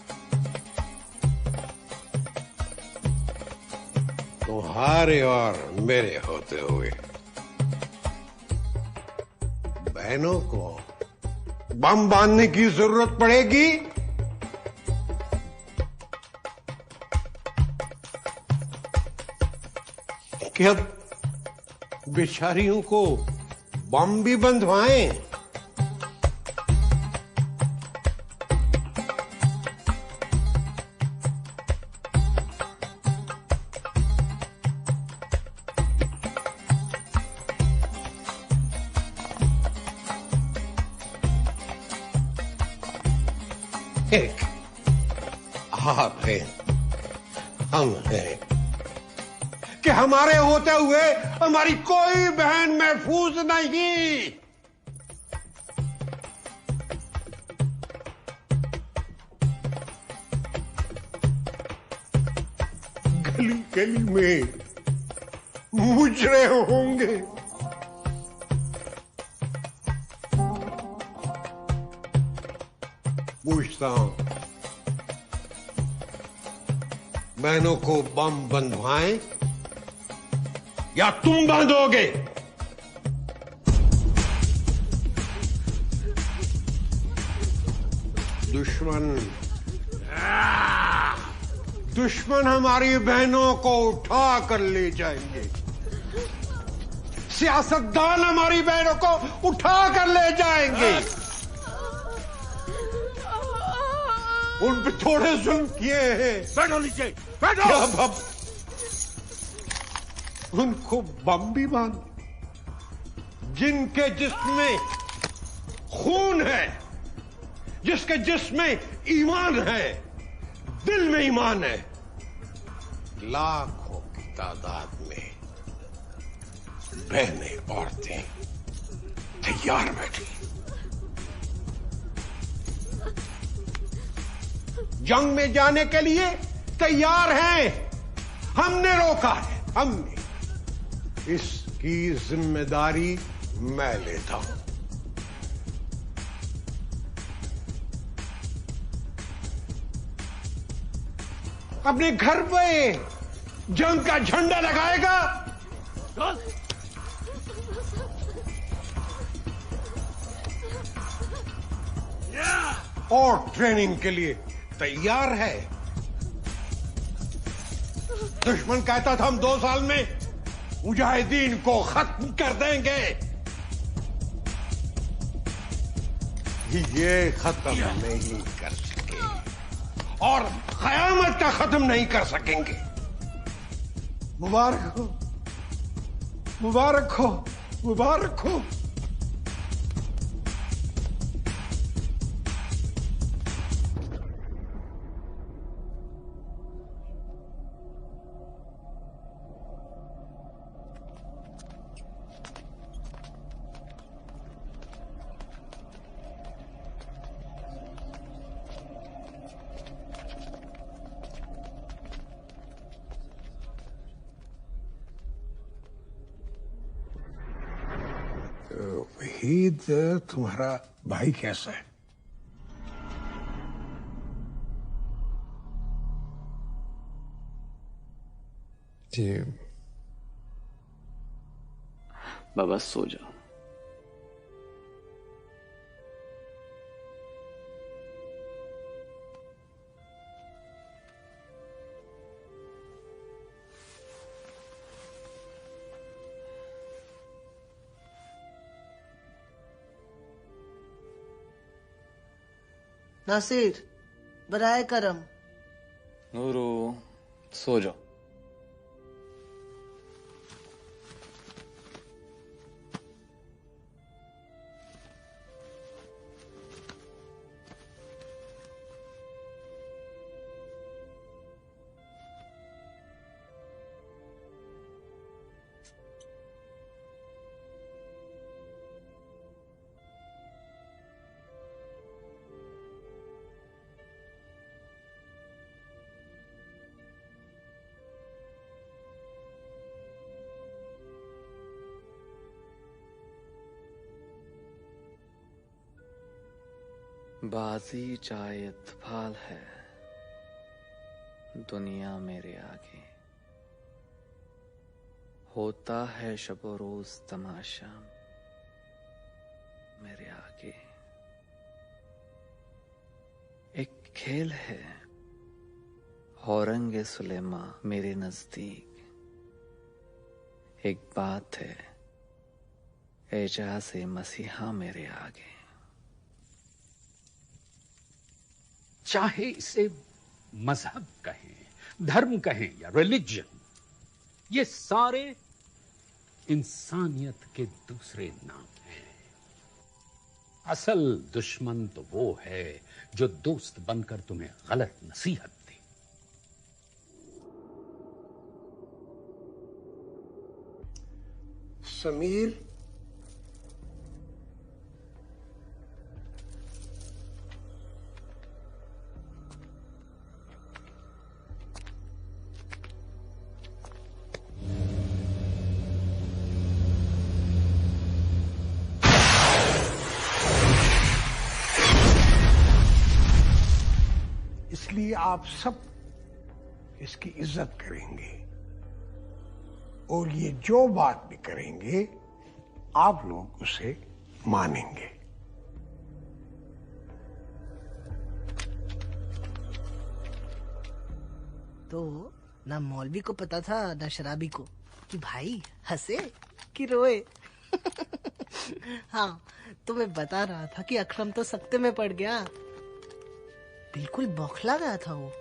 तुम्हारे और मेरे होते हुए बहनों को बम बांधने की जरूरत पड़ेगी? क्या बेचारियों को बम भी बंधवाएं? एक आप हैं, हम हैं कि हमारे होते हुए हमारी कोई बहन महफूज नहीं। गली गली में मुजरे होंगे, पूछता हूं, बहनों को बम बंधवाएं या तुम बांधोगे? दुश्मन हमारी बहनों को उठा कर ले जाएंगे। सियासतदान हमारी बहनों को उठा कर ले जाएंगे। उन पे थोड़े जुल्म किए हैं। बैठो नीचे, बैठो। क्या अब उनको बम भी बांध, जिनके जिस्म में खून है, जिसके जिस्म में ईमान है, दिल में ईमान है, लाखों की तादाद में बहनें औरतें तैयार बैठी, जंग में जाने के लिए तैयार हैं। हमने रोका है, हमने। इसकी जिम्मेदारी मैं लेता हूं। अपने घर पे जंग का झंडा लगाएगा और ट्रेनिंग के लिए तैयार है। दुश्मन कहता था हम 2 साल में मुजाहिदीन को खत्म कर देंगे। ये खत्म नहीं कर सके और कयामत का खत्म नहीं कर सकेंगे। मुबारक हो, मुबारक हो, मुबारक हो। वहीद, तुम्हारा भाई कैसा है? जी बाबा सो जाओ। नासिर, बराए करम। नूरू सो जाओ। बाजी चाहे इत्फाल है, दुनिया मेरे आगे। होता है शबो रोज तमाशा मेरे आगे। एक खेल है औरंगे सुलेमा मेरे नजदीक। एक बात है एजाज़े मसीहा मेरे आगे। चाहे इसे मजहब कहें, धर्म कहें या रिलीजन, ये सारे इंसानियत के दूसरे नाम हैं। असल दुश्मन तो वो है जो दोस्त बनकर तुम्हें गलत नसीहत दे। समीर, इसलिए आप सब इसकी इज्जत करेंगे और ये जो बात भी करेंगे आप लोग उसे मानेंगे। तो ना मौलवी को पता था ना शराबी को कि भाई हंसे कि रोए। हाँ, तो मैं बता रहा था कि अकरम तो सख्ते में पड़ गया। बिल्कुल बौखला गया था वो।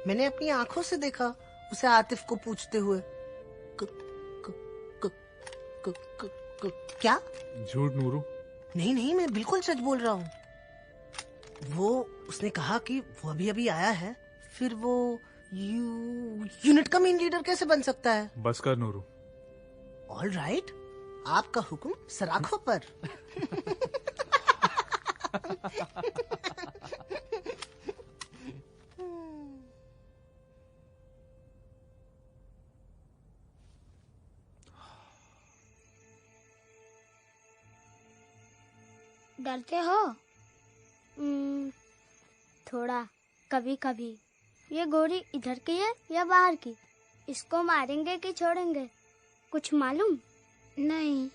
मैंने अपनी आंखों से देखा उसे आतिफ को पूछते हुए। क्या? झूठ नूरू। नहीं नहीं, मैं बिल्कुल सच बोल रहा हूँ। वो उसने कहा कि वो अभी अभी आया है, फिर वो यूनिट का मेन लीडर कैसे बन सकता है? बस कर नूरू। ऑल राइट, आपका हुक्म सराखों पर। डरते हो? थोड़ा, कभी कभी। ये गोरी इधर की है या बाहर की? इसको मारेंगे कि छोड़ेंगे? कुछ मालूम नहीं।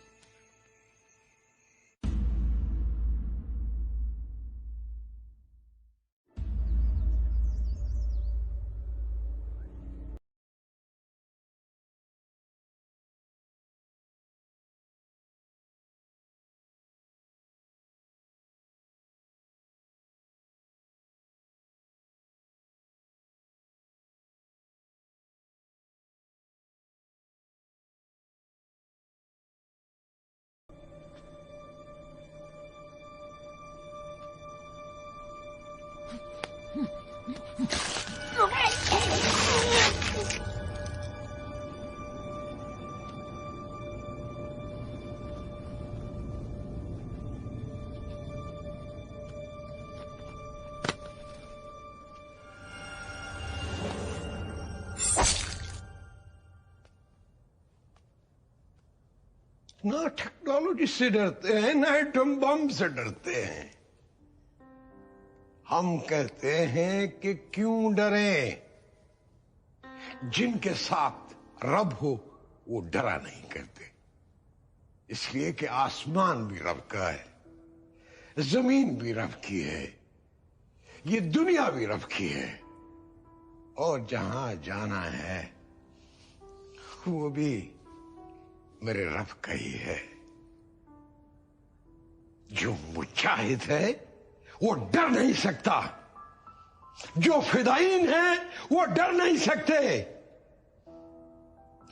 ना टेक्नोलॉजी से डरते हैं ना एटम बम से डरते हैं। हम कहते हैं कि क्यों डरें? जिनके साथ रब हो वो डरा नहीं करते, इसलिए कि आसमान भी रब का है, जमीन भी रब की है, ये दुनिया भी रब की है, और जहां जाना है वो भी मेरे रब का ही है। जो मुजाहिद है वो डर नहीं सकता, जो फिदायीन है वो डर नहीं सकते,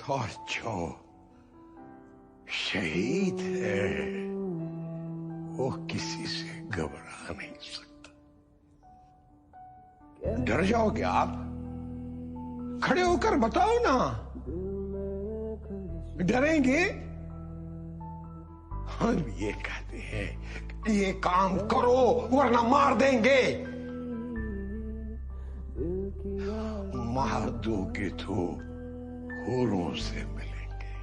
और जो शहीद है वो किसी से घबरा नहीं सकता। डर जाओगे आप? खड़े होकर बताओ ना, डरेंगे? हम ये कहते हैं ये काम करो वरना मार देंगे। मार दोगे तो हूरों से मिलेंगे।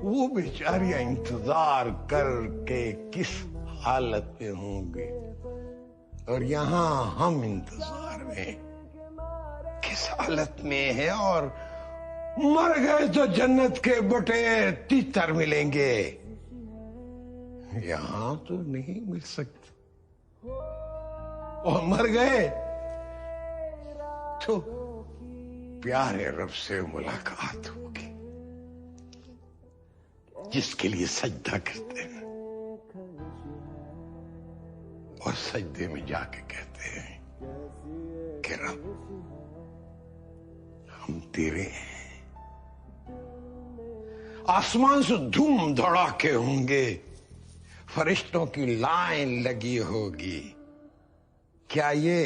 वो बेचारियां इंतजार करके किस हालत में होंगे और यहाँ हम इंतजार में किस हालत में है, और मर गए तो जन्नत के बटे तीतर मिलेंगे, यहां तो नहीं मिल सकते, और मर गए तो प्यारे रब से मुलाकात होगी जिसके लिए सजदा करते हैं और सजदे में जाके कहते हैं कि रब हम तेरे हैं। आसमान से धूम धड़ाके होंगे, फरिश्तों की लाइन लगी होगी। क्या ये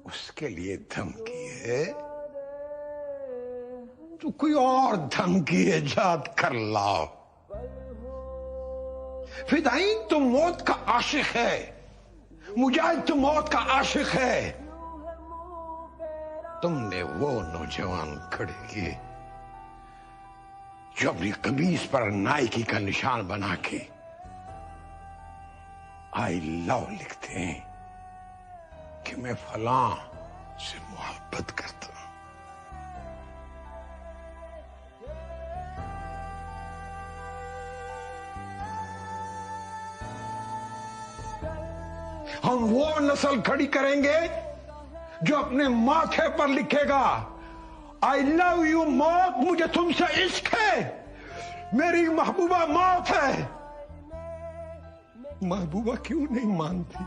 उसके लिए धमकी है? तो कोई और धमकी ईजाद कर लाओ। फिदाइन तो मौत का आशिक है, मुजाहिद तो मौत का आशिक है। तुमने वो नौजवान खड़े किए जो अपनी कमीज पर नाइकी का निशान बना के आई लव लिखते हैं कि मैं फलां से मोहब्बत करता हूं। हम वो नस्ल खड़ी करेंगे जो अपने माथे पर लिखेगा आई लव यू मौत, मुझे तुमसे इश्क है, मेरी महबूबा मौत है। महबूबा क्यों नहीं मानती?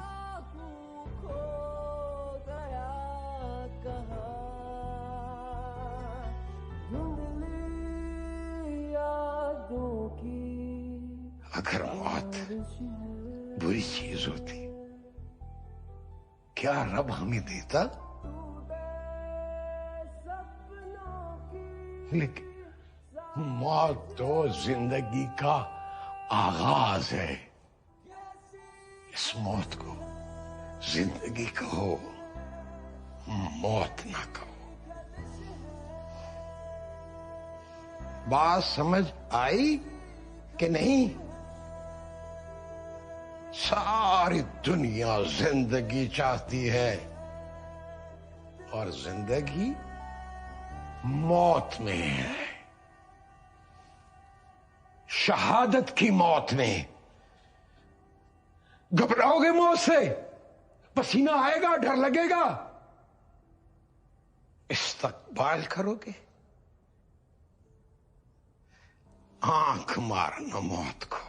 अगर मौत बुरी चीज होती क्या रब हमें देता? लेकिन मौत तो जिंदगी का आगाज है। इस मौत को जिंदगी कहो, मौत ना कहो। बात समझ आई कि नहीं? सारी दुनिया जिंदगी चाहती है और जिंदगी मौत में है, शहादत की मौत में। घबराओगे मौत से? पसीना आएगा, डर लगेगा, इस्तकबाल करोगे। आंख मारना मौत को।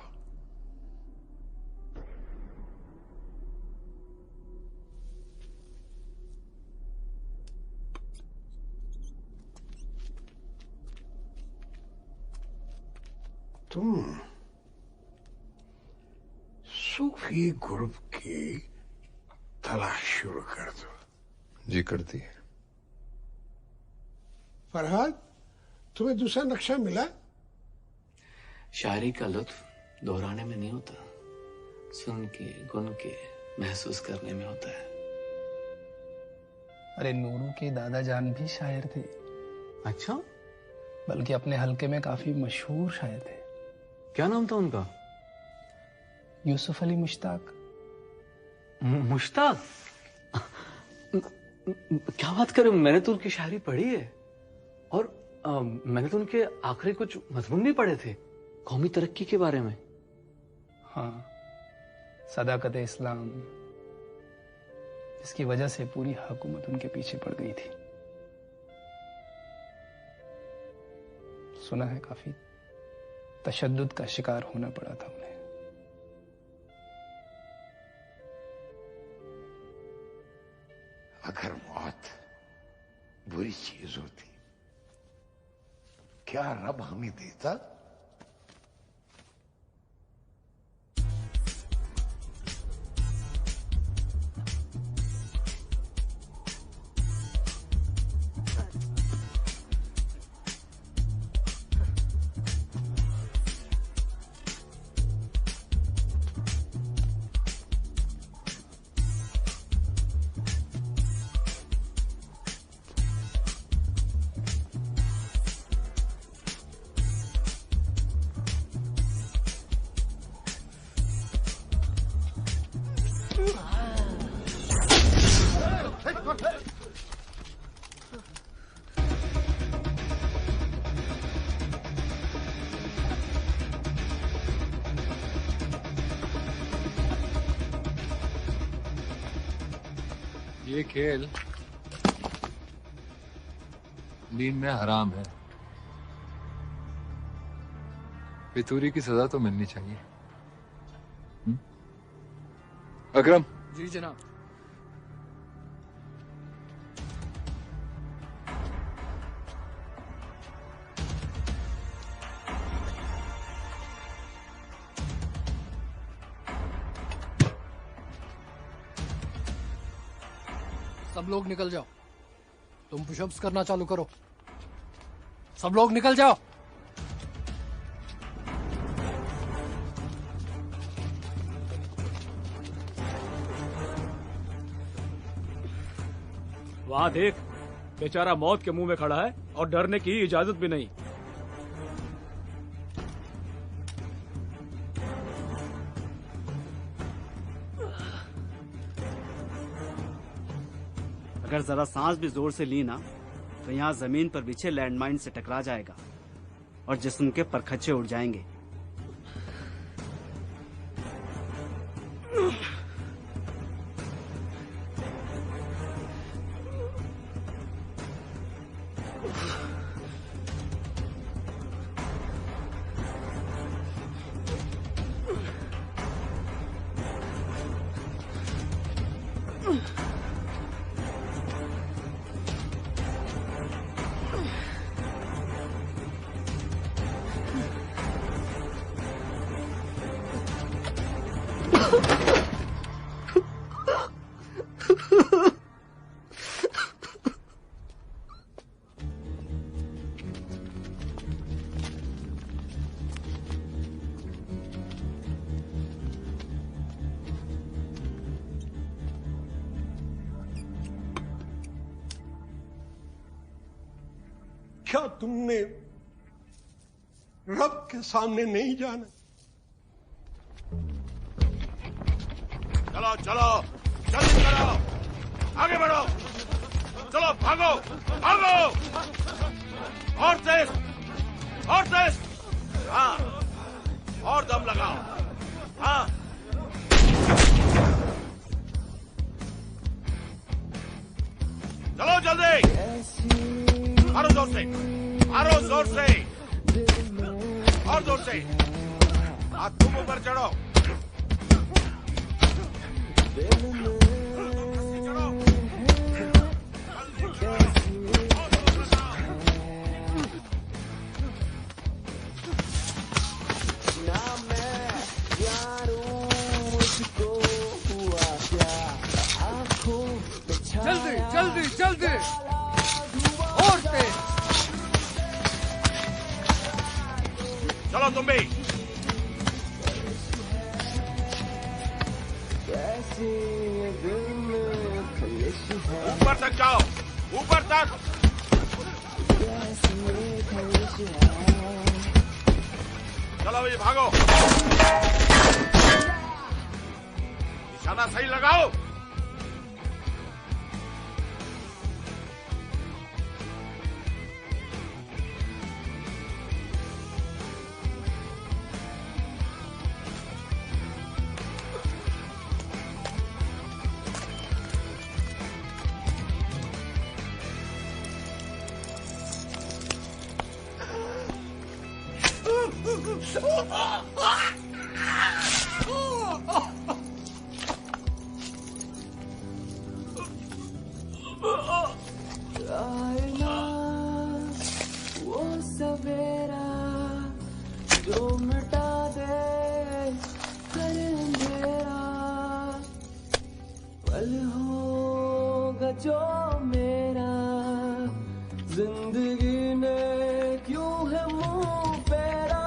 तुम सूफी ग्रुप की तलाश शुरू कर दो। जी करती है। फरहाद, तुम्हें दूसरा नक्शा मिला? शायरी का लुत्फ दोहराने में नहीं होता, सुन के गुन के महसूस करने में होता है। अरे नूरू के दादा जान भी शायर थे। अच्छा? बल्कि अपने हलके में काफी मशहूर शायर थे। क्या नाम था उनका? यूसुफ अली मुश्ताक। मुश्ताक? क्या बात करें, मैंने तो उनकी शायरी पढ़ी है और मैंने तो उनके आखिरी कुछ मजमून भी पढ़े थे कौमी तरक्की के बारे में। हाँ, सदाकत इस्लाम, जिसकी वजह से पूरी हुकूमत उनके पीछे पड़ गई थी। सुना है काफी तशद्दुद का शिकार होना पड़ा था उन्हें। अगर मौत बुरी चीज होती क्या रब हमें देता? ये खेल दीन में हराम है। फितूरी की सजा तो मिलनी चाहिए। अकरम। जी जनाब। सब लोग निकल जाओ। तुम पुशअप्स करना चालू करो। सब लोग निकल जाओ। वहां देख, बेचारा मौत के मुंह में खड़ा है और डरने की इजाजत भी नहीं। अगर जरा सांस भी जोर से ली ना तो यहाँ जमीन पर बिछे लैंडमाइन से टकरा जाएगा और जिस्म के परखच्चे उड़ जाएंगे। क्या तुमने रब के सामने नहीं जाना? चलो चलो जल्दी करो, आगे बढ़ो, चलो भागो भागो, और तेज, और तेज, हाँ, और दम लगाओ, हाँ। चलो जल्दी, मारो जोर से, मारो जोर से, और जोर से, हाथ तुम ऊपर चढ़ो, जल्दी जल्दी जल्दी, और तेज। चलो तुम भी, ऊपर तक जाओ, ऊपर तक, चलो भाई भागो, निशाना सही लगाओ। वो सवेरा जो मिटा दे हर अंधेरा, पल होगा जो मेरा, जिंदगी ने क्यों है मुंह फेरा।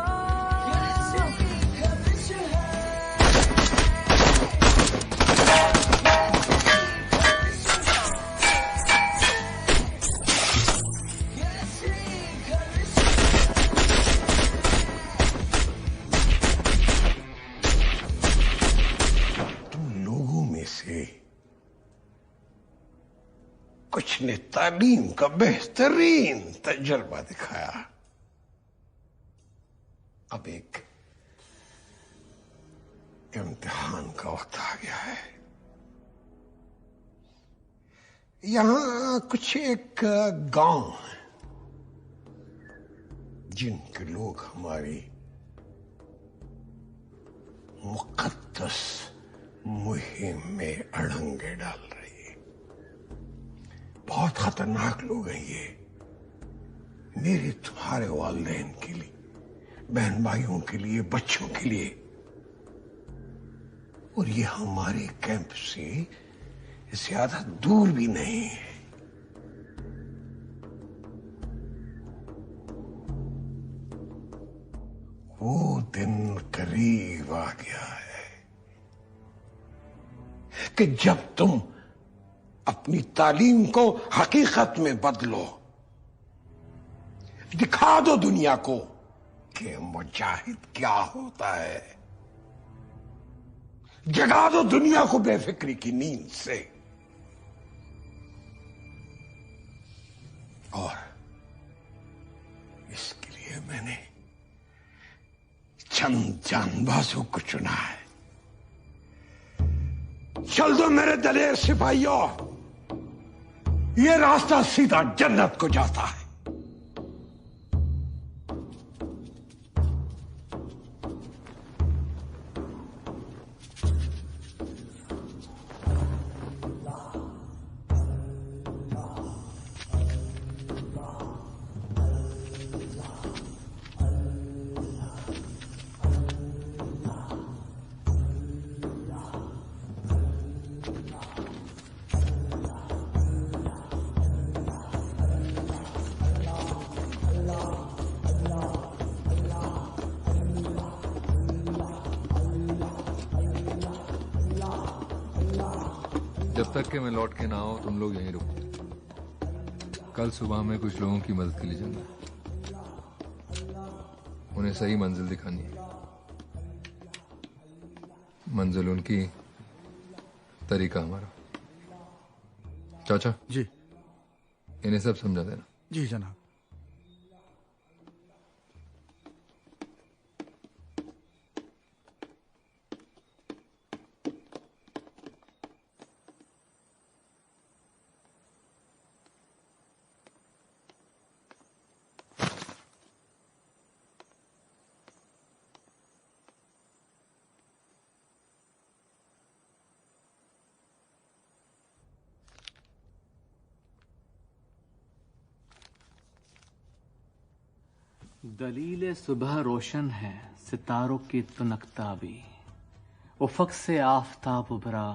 कुछ ने तालीम का बेहतरीन तजर्बा दिखाया। अब एक इम्तिहान का वक्त आ गया है। यहां कुछ एक गांव है जिनके लोग हमारी मुकद्दस मुहिम में अड़ंगे डाल रहे हैं। बहुत खतरनाक लोग हैं ये, मेरे तुम्हारे वालिदैन के लिए, बहन भाइयों के लिए, बच्चों के लिए। और ये हमारे कैंप से ज्यादा दूर भी नहीं है। वो दिन करीब आ गया है कि जब तुम अपनी तालीम को हकीकत में बदलो, दिखा दो दुनिया को कि मुजाहिद क्या होता है, जगा दो दुनिया को बेफिक्री की नींद से। और इसके लिए मैंने चंद जानबाजों को चुना है। चल दो मेरे दलेर सिपाहियों, ये रास्ता सीधा जन्नत को जाता है। जब तक कि मैं लौट के ना आओ तुम लोग यहीं रुको। कल सुबह में कुछ लोगों की मदद के लिए जाना है, उन्हें सही मंजिल दिखानी है। मंजिल उनकी, तरीका हमारा। चाचा जी, इन्हें सब समझा देना। जी जनाब। दलील सुबह रोशन है, सितारों की तुनकता भी। उफक से आफताब उभरा,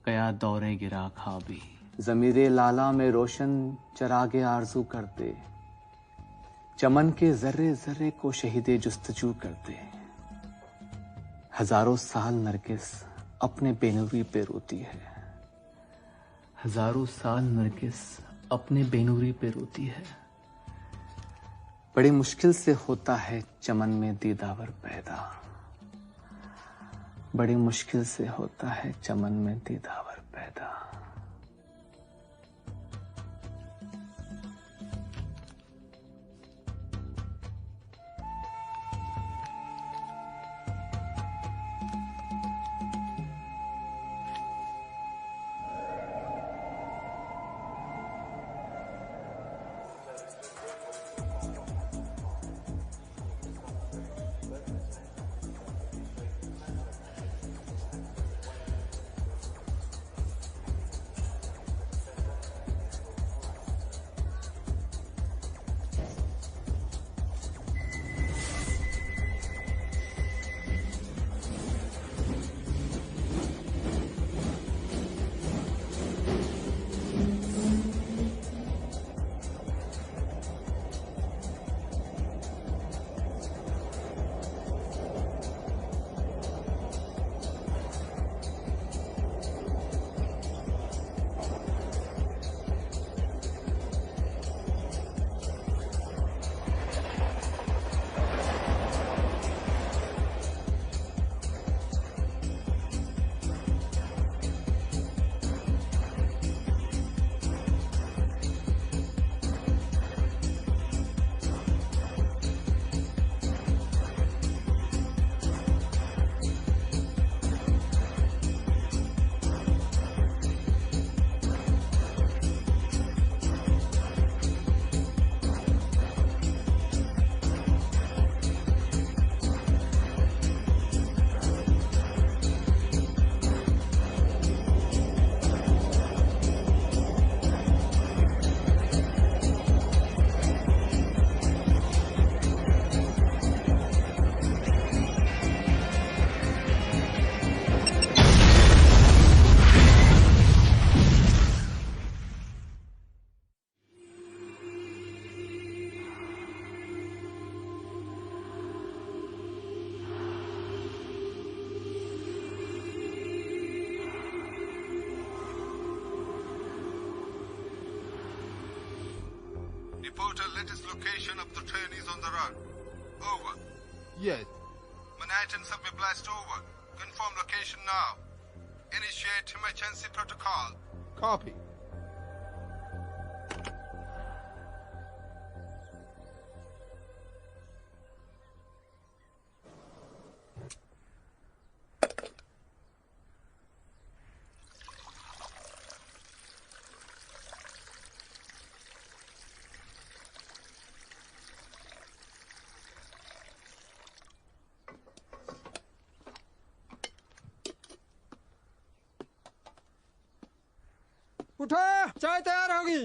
गया दौरे गिरा खाबी। ज़मीरे लाला में रोशन चरागे आरजू करते, चमन के जर्रे जर्रे को शहीदे जुस्तजू करते। हजारों साल नरगिस अपने बेनूरी पे रोती है, हजारों साल नरगिस अपने बेनूरी पे रोती है। बड़ी मुश्किल से होता है चमन में दीदावर पैदा, बड़ी मुश्किल से होता है चमन में दीदावर पैदा। Reporter, latest location of the train is on the run. Over. Yes. Manhattan subway blast over. Confirm location now. Initiate emergency protocol. Copy. उठो, चाय तैयार होगी।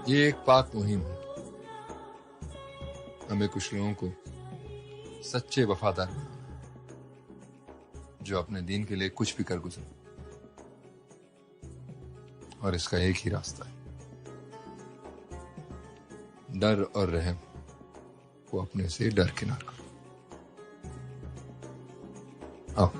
ये एक पाक मुहिम है। हमें कुछ लोगों को सच्चे वफादार जो अपने दीन के लिए कुछ भी कर गुजरे, और इसका एक ही रास्ता है, डर और रहम को अपने से दरकिनार करो। आओ।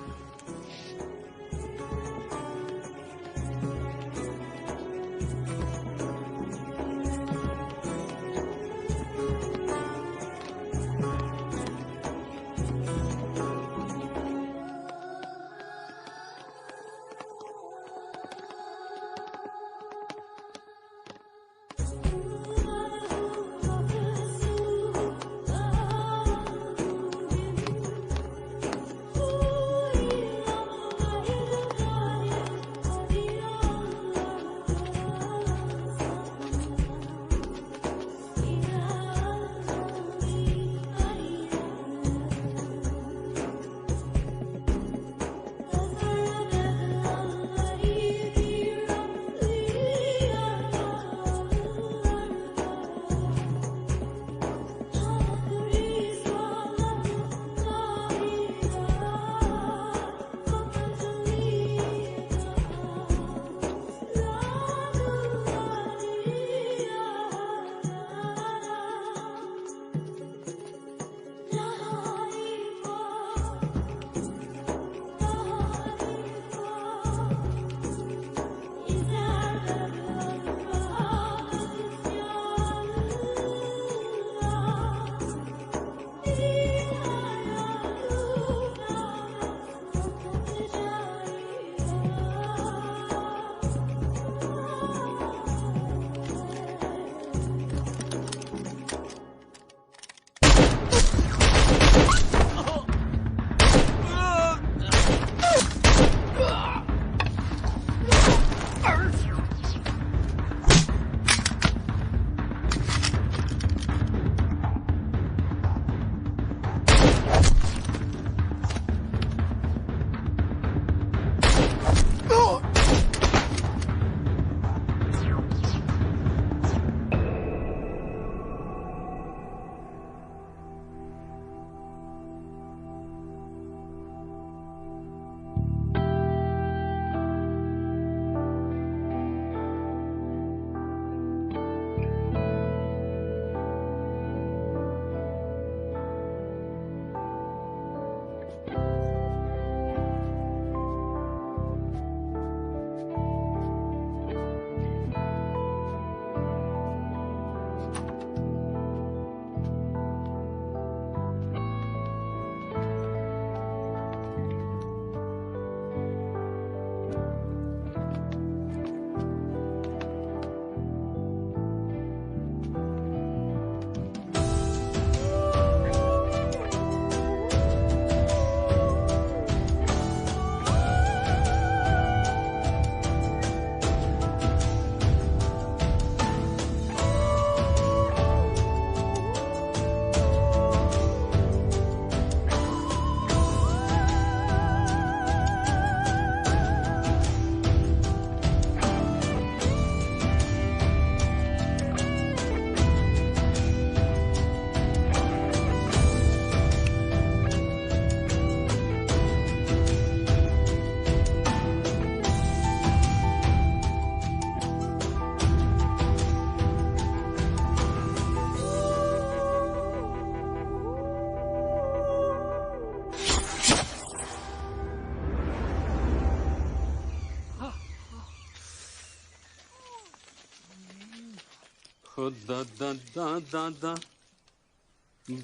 खुदा दा दा दा दा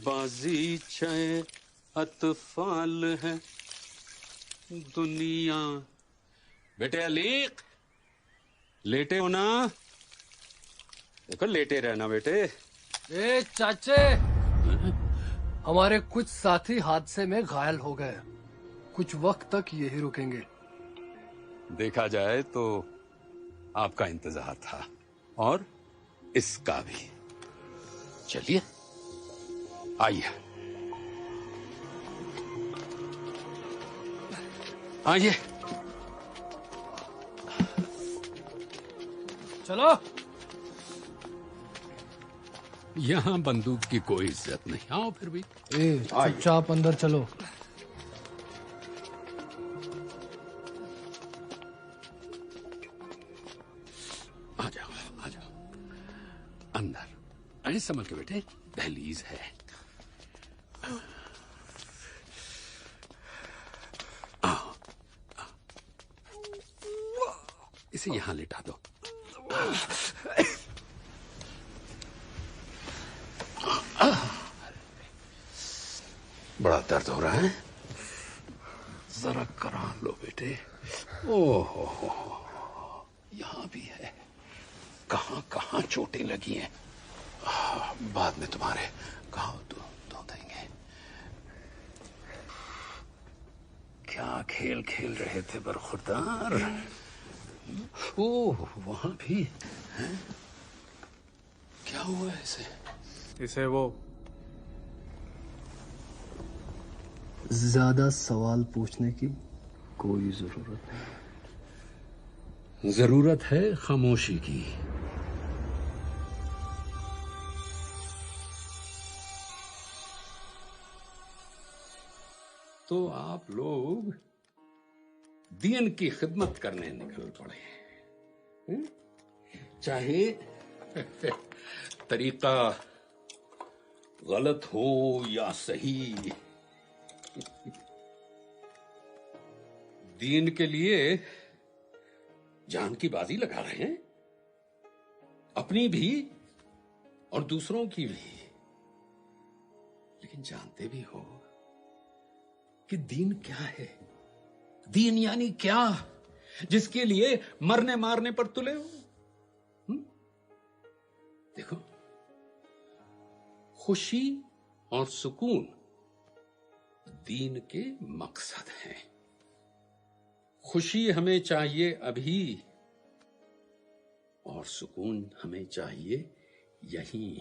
बाजी छे अतफाल है दुनिया। बेटे अलीक, लेटे हो ना? देखो लेटे रहना बेटे। ए चाचे, हमारे कुछ साथी हादसे में घायल हो गए, कुछ वक्त तक यही रुकेंगे। देखा जाए तो आपका इंतजार था और इसका भी। चलिए आइए आइए। चलो। यहाँ बंदूक की कोई इज्जत नहीं। आओ फिर भी। चुपचाप अंदर चलो। आ जाओ आ जाओ अंदर। अरे संभल के बेटे, दहलीज है। आओ, इसे यहां लिटा दो। बड़ा दर्द हो रहा है? जरा करा लो बेटे। ओहो यहां भी है। कहां कहां चोटें लगी हैं। बाद में तुम्हारे घाव धो देंगे। क्या खेल खेल रहे थे बरखुरदार। ओह वहां भी है? क्या हुआ इसे? इसे वो ज्यादा सवाल पूछने की कोई जरूरत नहीं। जरूरत है खामोशी की। तो आप लोग दीन की खिदमत करने निकल पड़े हैं। चाहे तरीका गलत हो या सही, दीन के लिए जान की बाजी लगा रहे हैं, अपनी भी और दूसरों की भी। लेकिन जानते भी हो कि दीन क्या है? दीन यानी क्या जिसके लिए मरने मारने पर तुले हो। देखो, खुशी और सुकून दीन के मकसद हैं। खुशी हमें चाहिए अभी और सुकून हमें चाहिए यहीं।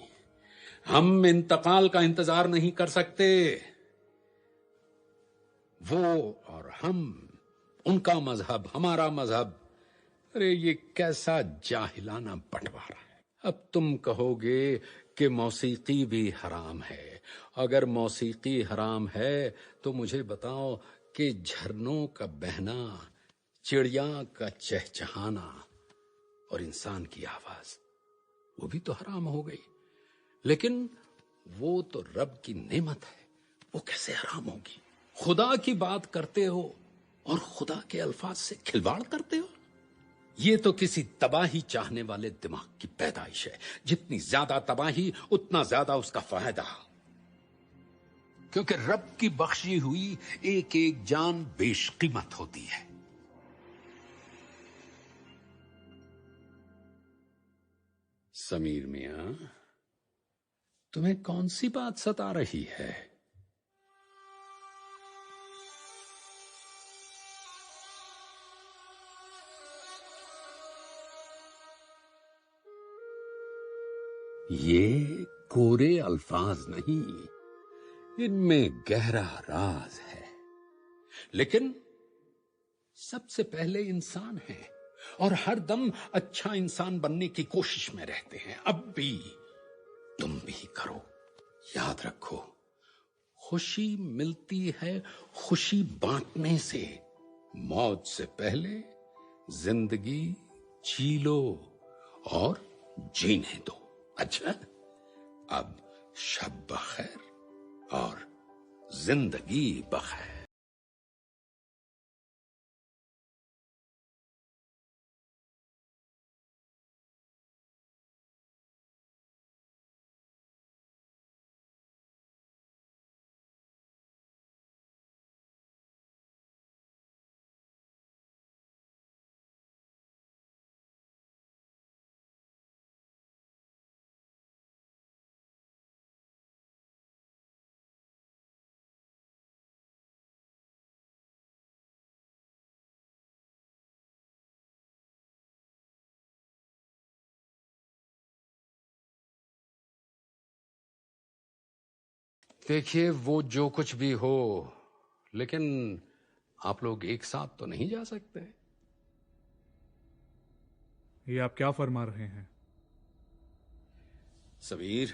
हम इंतकाल का इंतजार नहीं कर सकते। वो और हम, उनका मजहब हमारा मजहब। अरे ये कैसा जाहिलाना बंटवारा है। अब तुम कहोगे कि मौसीकी भी हराम है। अगर मौसीकी हराम है तो मुझे बताओ कि झरनों का बहना, चिड़िया का चहचहाना और इंसान की आवाज, वो भी तो हराम हो गई। लेकिन वो तो रब की नेमत है, वो कैसे हराम होगी? खुदा की बात करते हो और खुदा के अल्फाज से खिलवाड़ करते हो। ये तो किसी तबाही चाहने वाले दिमाग की पैदाइश है। जितनी ज्यादा तबाही उतना ज्यादा उसका फायदा, क्योंकि रब की बख्शी हुई एक एक जान बेशकीमत होती है। समीर मियां, तुम्हें कौन सी बात सता रही है? ये कोरे अल्फाज नहीं, इनमें गहरा राज है। लेकिन सबसे पहले इंसान है और हर दम अच्छा इंसान बनने की कोशिश में रहते हैं। अब भी तुम भी करो। याद रखो, खुशी मिलती है खुशी बांटने से। मौत से पहले जिंदगी जी लो और जीने दो। अच्छा, अब शब बखैर और जिंदगी बखैर। देखिए, वो जो कुछ भी हो, लेकिन आप लोग एक साथ तो नहीं जा सकते। ये आप क्या फरमा रहे हैं? सबीर,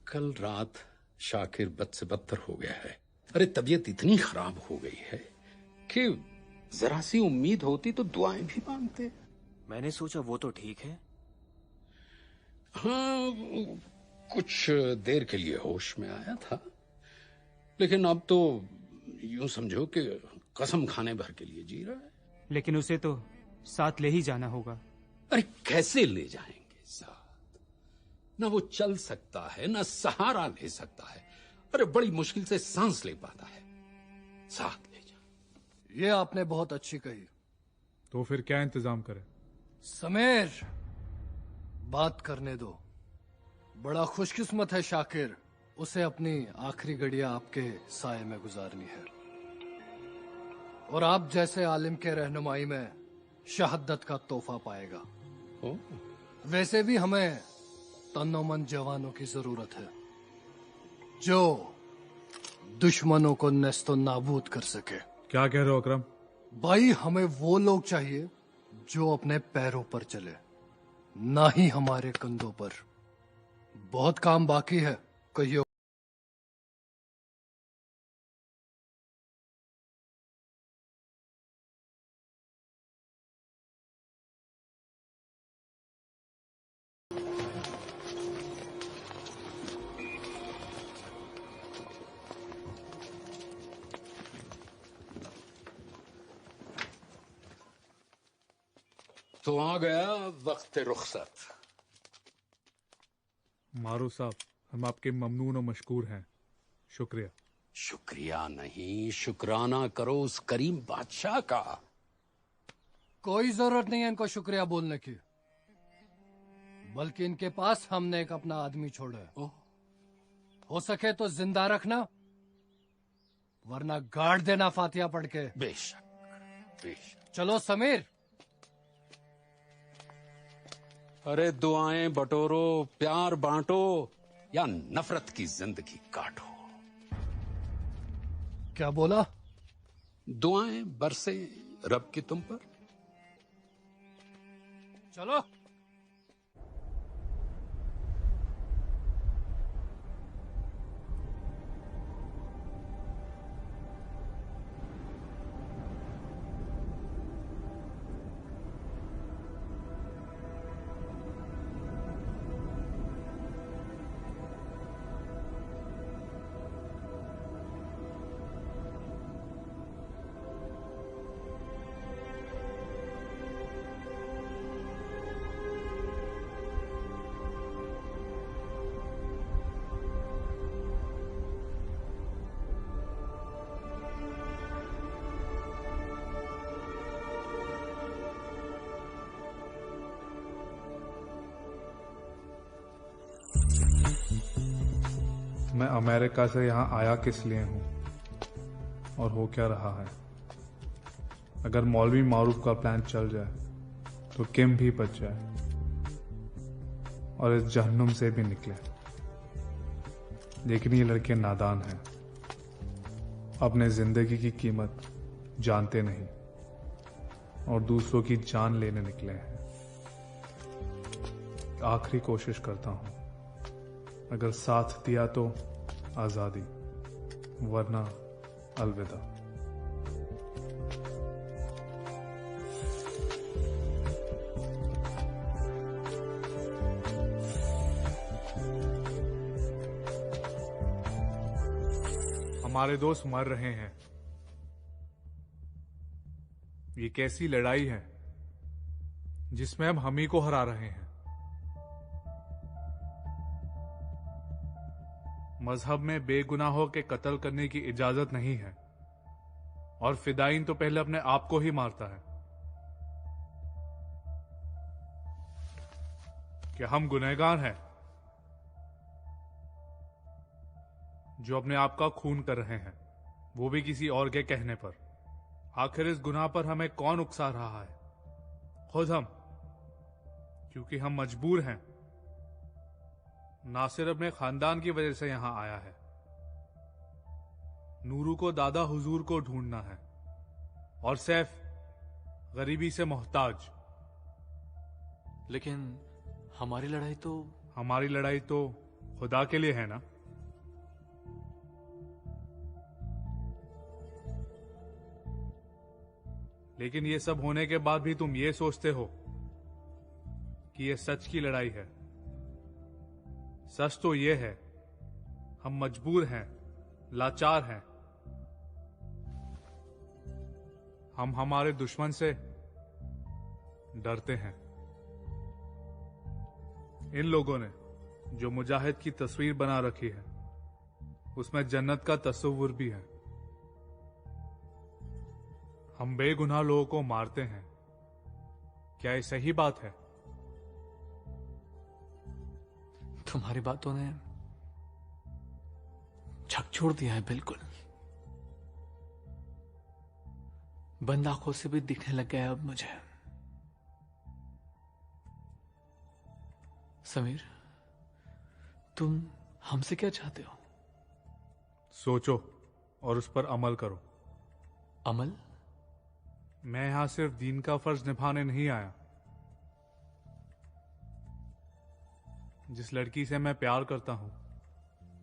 कल रात शाकिर बद से बदतर हो गया है। अरे तबीयत इतनी खराब हो गई है कि जरा सी उम्मीद होती तो दुआएं भी मांगते। मैंने सोचा वो तो ठीक है। हाँ, कुछ देर के लिए होश में आया था, लेकिन अब तो यूं समझो कि कसम खाने भर के लिए जी रहा है। लेकिन उसे तो साथ ले ही जाना होगा। अरे कैसे ले जाएंगे साथ? ना वो चल सकता है, ना सहारा ले सकता है। अरे बड़ी मुश्किल से सांस ले पाता है। साथ ले जा। ये आपने बहुत अच्छी कही। तो फिर क्या इंतजाम करें? समीर, बात करने दो। बड़ा खुशकिस्मत है शाकिर, उसे अपनी आखिरी घड़ियां आपके साए में गुजारनी है, और आप जैसे आलिम के रहनुमाई में शहादत का तोहफा पाएगा। वैसे भी हमें तन्नोमन जवानों की जरूरत है जो दुश्मनों को नेस्तो नाबूद कर सके। क्या कह रहे हो अकरम? भाई, हमें वो लोग चाहिए जो अपने पैरों पर चले, ना ही हमारे कंधों पर। बहुत काम बाकी है। कहियो तो आ गया वक्त रुखसत। मारू साहब, हम आपके ममनून और मशकूर हैं। शुक्रिया। शुक्रिया नहीं, शुक्राना करो उस करीम बादशाह का। कोई जरूरत नहीं है इनको शुक्रिया बोलने की, बल्कि इनके पास हमने एक अपना आदमी छोड़ा है। हो सके तो जिंदा रखना, वरना गाड़ देना फातिहा पढ़ के। बेशक बेशक। चलो समीर। अरे दुआएं बटोरो, प्यार बांटो, या नफरत की जिंदगी काटो। क्या बोला? दुआएं बरसे रब की तुम पर। चलो। मैं अमेरिका से यहाँ आया किस लिए हूँ और हो क्या रहा है? अगर मौलवी मारूफ का प्लान चल जाए तो किम भी बच जाए और इस जहन्नुम से भी निकले। लेकिन ये लड़के नादान हैं, अपने जिंदगी की कीमत जानते नहीं और दूसरों की जान लेने निकले हैं। आखिरी कोशिश करता हूं, अगर साथ दिया तो आजादी, वरना अलविदा। हमारे दोस्त मर रहे हैं। ये कैसी लड़ाई है जिसमें हम ही को हरा रहे हैं? मजहब में बेगुनाहों के कत्ल करने की इजाजत नहीं है और फिदाइन तो पहले अपने आप को ही मारता है। क्या हम गुनहगार हैं जो अपने आप का खून कर रहे हैं, वो भी किसी और के कहने पर? आखिर इस गुनाह पर हमें कौन उकसा रहा है? खुद हम, क्योंकि हम मजबूर हैं नासिर अपने खानदान की वजह से यहां आया है। नूरू को दादा हुजूर को ढूंढना है और सैफ गरीबी से मोहताज। लेकिन हमारी लड़ाई तो खुदा के लिए है ना। लेकिन ये सब होने के बाद भी तुम ये सोचते हो कि ये सच की लड़ाई है। सच तो ये है, हम मजबूर हैं, लाचार हैं। हम हमारे दुश्मन से डरते हैं। इन लोगों ने जो मुजाहिद की तस्वीर बना रखी है उसमें जन्नत का तस्वुर भी है। हम बेगुनाह लोगों को मारते हैं, क्या ये सही बात है? तुम्हारी बातों ने झकझोर दिया है बिल्कुल। बंद आंखों से भी दिखने लग गया अब मुझे। समीर, तुम हमसे क्या चाहते हो? सोचो और उस पर अमल करो। अमल? मैं यहां सिर्फ दीन का फर्ज निभाने नहीं आया। जिस लड़की से मैं प्यार करता हूं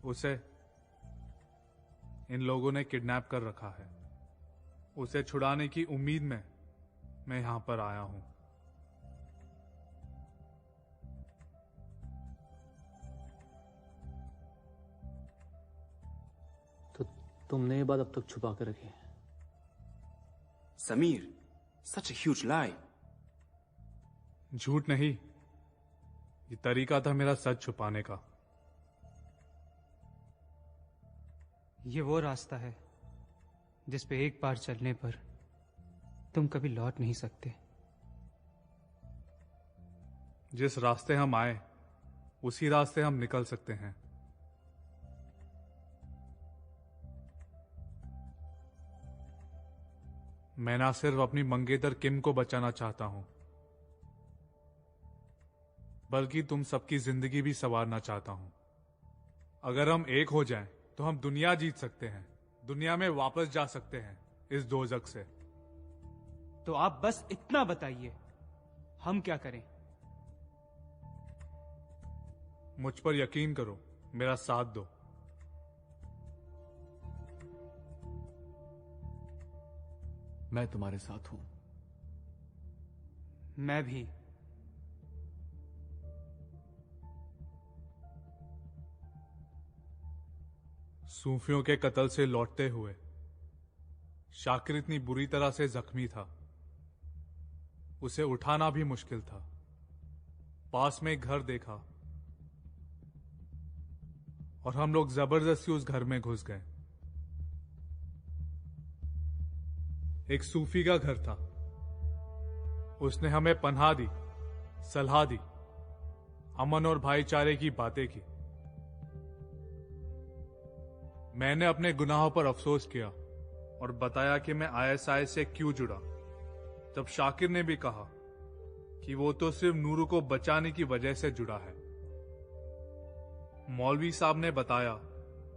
उसे इन लोगों ने किडनैप कर रखा है। उसे छुड़ाने की उम्मीद में मैं यहां पर आया हूं। तो तुमने ये बात अब तक छुपा कर रखी है? Samir, such a huge lie. झूठ नहीं, ये तरीका था मेरा सच छुपाने का। ये वो रास्ता है जिस पे एक बार चलने पर तुम कभी लौट नहीं सकते। जिस रास्ते हम आए उसी रास्ते हम निकल सकते हैं। मैं ना सिर्फ अपनी मंगेतर किम को बचाना चाहता हूं बल्कि तुम सबकी जिंदगी भी संवारना चाहता हूं। अगर हम एक हो जाएं तो हम दुनिया जीत सकते हैं, दुनिया में वापस जा सकते हैं इस दोजख से। तो आप बस इतना बताइए, हम क्या करें? मुझ पर यकीन करो, मेरा साथ दो। मैं तुम्हारे साथ हूं। मैं भी। सूफियों के कत्ल से लौटते हुए शाकिर इतनी बुरी तरह से जख्मी था, उसे उठाना भी मुश्किल था। पास में एक घर देखा और हम लोग जबरदस्ती उस घर में घुस गए। एक सूफी का घर था। उसने हमें पनाह दी, सलाह दी, अमन और भाईचारे की बातें की। मैंने अपने गुनाहों पर अफसोस किया और बताया कि मैं आईएसआई से क्यों जुड़ा। तब शाकिर ने भी कहा कि वो तो सिर्फ नूरू को बचाने की वजह से जुड़ा है। मौलवी साहब ने बताया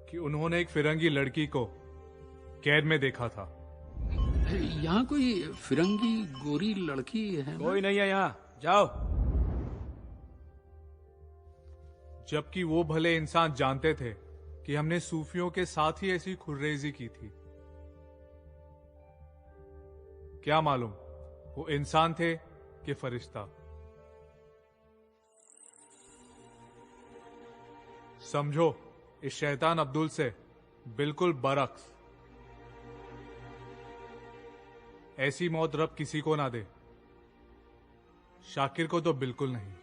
कि उन्होंने एक फिरंगी लड़की को कैद में देखा था। यहाँ कोई फिरंगी गोरी लड़की है ना? कोई नहीं है यहाँ, जाओ। जबकि वो भले इंसान जानते थे कि हमने सूफियों के साथ ही ऐसी खुर्रेजी की थी। क्या मालूम वो इंसान थे कि फरिश्ता। समझो, इस शैतान अब्दुल से बिल्कुल बरक्स। ऐसी मौत रब किसी को ना दे। शाकिर को तो बिल्कुल नहीं।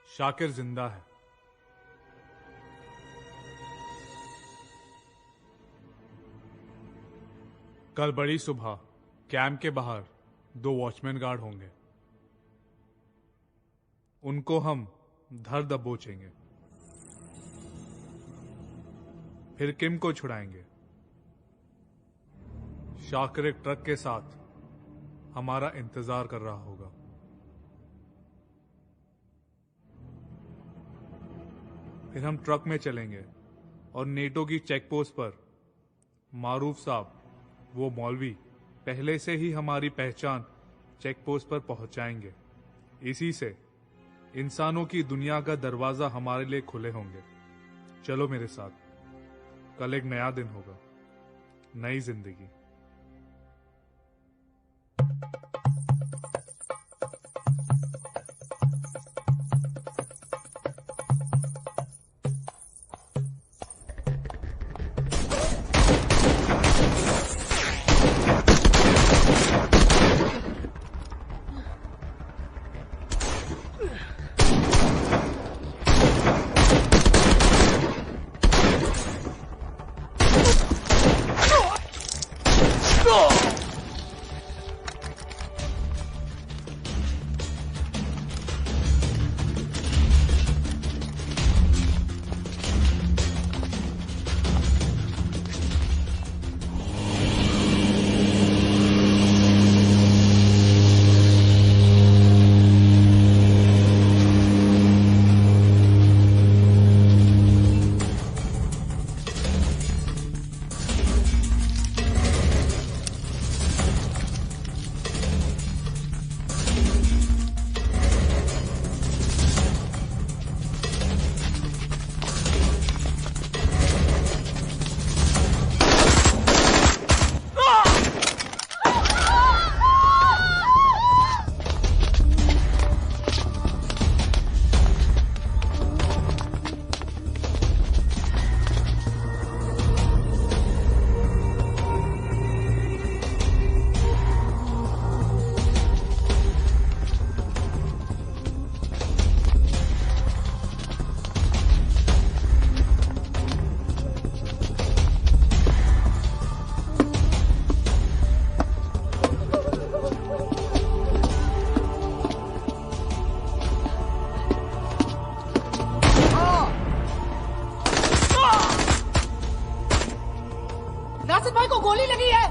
शाकिर जिंदा है। कल बड़ी सुबह कैंप के बाहर 2 वॉचमैन गार्ड होंगे। उनको हम धर दबोचेंगे, फिर किम को छुड़ाएंगे। शाकिर एक ट्रक के साथ हमारा इंतजार कर रहा होगा। फिर हम ट्रक में चलेंगे और नेटो की चेक पोस्ट पर मारूफ साहब, वो मौलवी, पहले से ही हमारी पहचान चेक पोस्ट पर पहुंचाएंगे। इसी से इंसानों की दुनिया का दरवाजा हमारे लिए खुले होंगे। चलो मेरे साथ, कल एक नया दिन होगा, नई जिंदगी। नासिर भाई को गोली लगी है।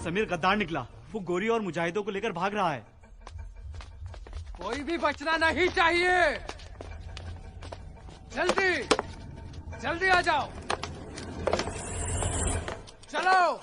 समीर गद्दार निकला, वो गोरी और मुजाहिदों को लेकर भाग रहा है। कोई भी बचना नहीं चाहिए। जल्दी जल्दी आ जाओ, चलो।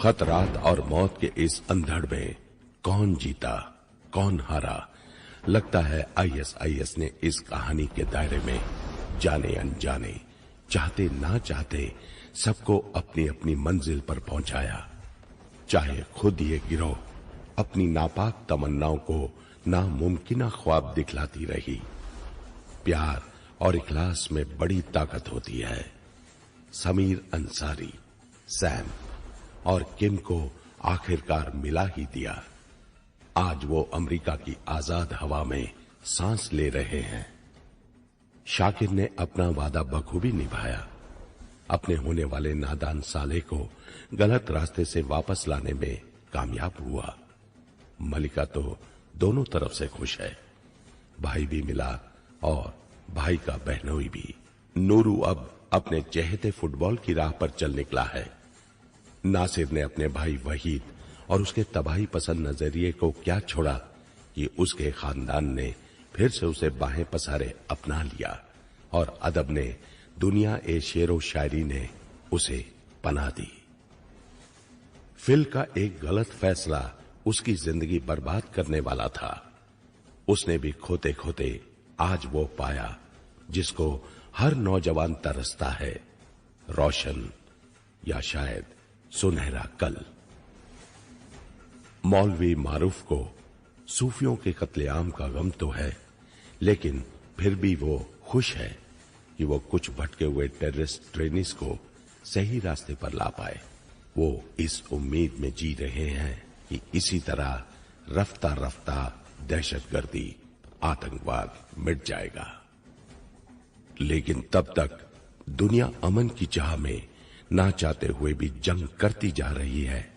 खतरात और मौत के इस अंधड़ में कौन जीता कौन हारा, लगता है आईएसआईएस ने इस कहानी के दायरे में जाने अनजाने, चाहते ना चाहते सबको अपनी अपनी मंजिल पर पहुंचाया। चाहे खुद ये गिरोह अपनी नापाक तमन्नाओं को नामुमकिन ख्वाब दिखलाती रही। प्यार और इखलास में बड़ी ताकत होती है। समीर अंसारी, सैम और किम को आखिरकार मिला ही दिया। आज वो अमेरिका की आजाद हवा में सांस ले रहे हैं। शाकिर ने अपना वादा बखूबी निभाया। अपने होने वाले नादान साले को गलत रास्ते से वापस लाने में कामयाब हुआ। मलिका तो दोनों तरफ से खुश है। भाई भी मिला और भाई का बहनोई भी। नूरू अब अपने चहेते फुटबॉल की राह पर चल निकला है। नासिर ने अपने भाई वहीद और उसके तबाही पसंद नजरिए को क्या छोड़ा कि उसके खानदान ने फिर से उसे बाहें पसारे अपना लिया और अदब ने दुनिया ए शेरो शायरी ने उसे पनाह दी। फिल का एक गलत फैसला उसकी जिंदगी बर्बाद करने वाला था। उसने भी खोते खोते आज वो पाया जिसको हर नौजवान तरसता है, रोशन या शायद सुनहरा कल। मौलवी मारूफ को सूफियों के कत्लेआम का गम तो है, लेकिन फिर भी वो खुश है कि वो कुछ भटके हुए टेररिस्ट ट्रेनिस को सही रास्ते पर ला पाए। वो इस उम्मीद में जी रहे हैं कि इसी तरह रफ्ता रफ्ता दहशतगर्दी, आतंकवाद मिट जाएगा। लेकिन तब तक दुनिया अमन की चाह में ना चाहते हुए भी जंग करती जा रही है।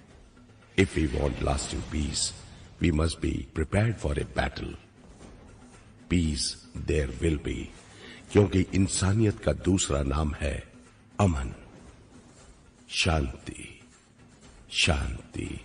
If we want lasting peace, we must be prepared for a battle. Peace there will be, क्योंकि इंसानियत का दूसरा नाम है अमन, शांति, शांति।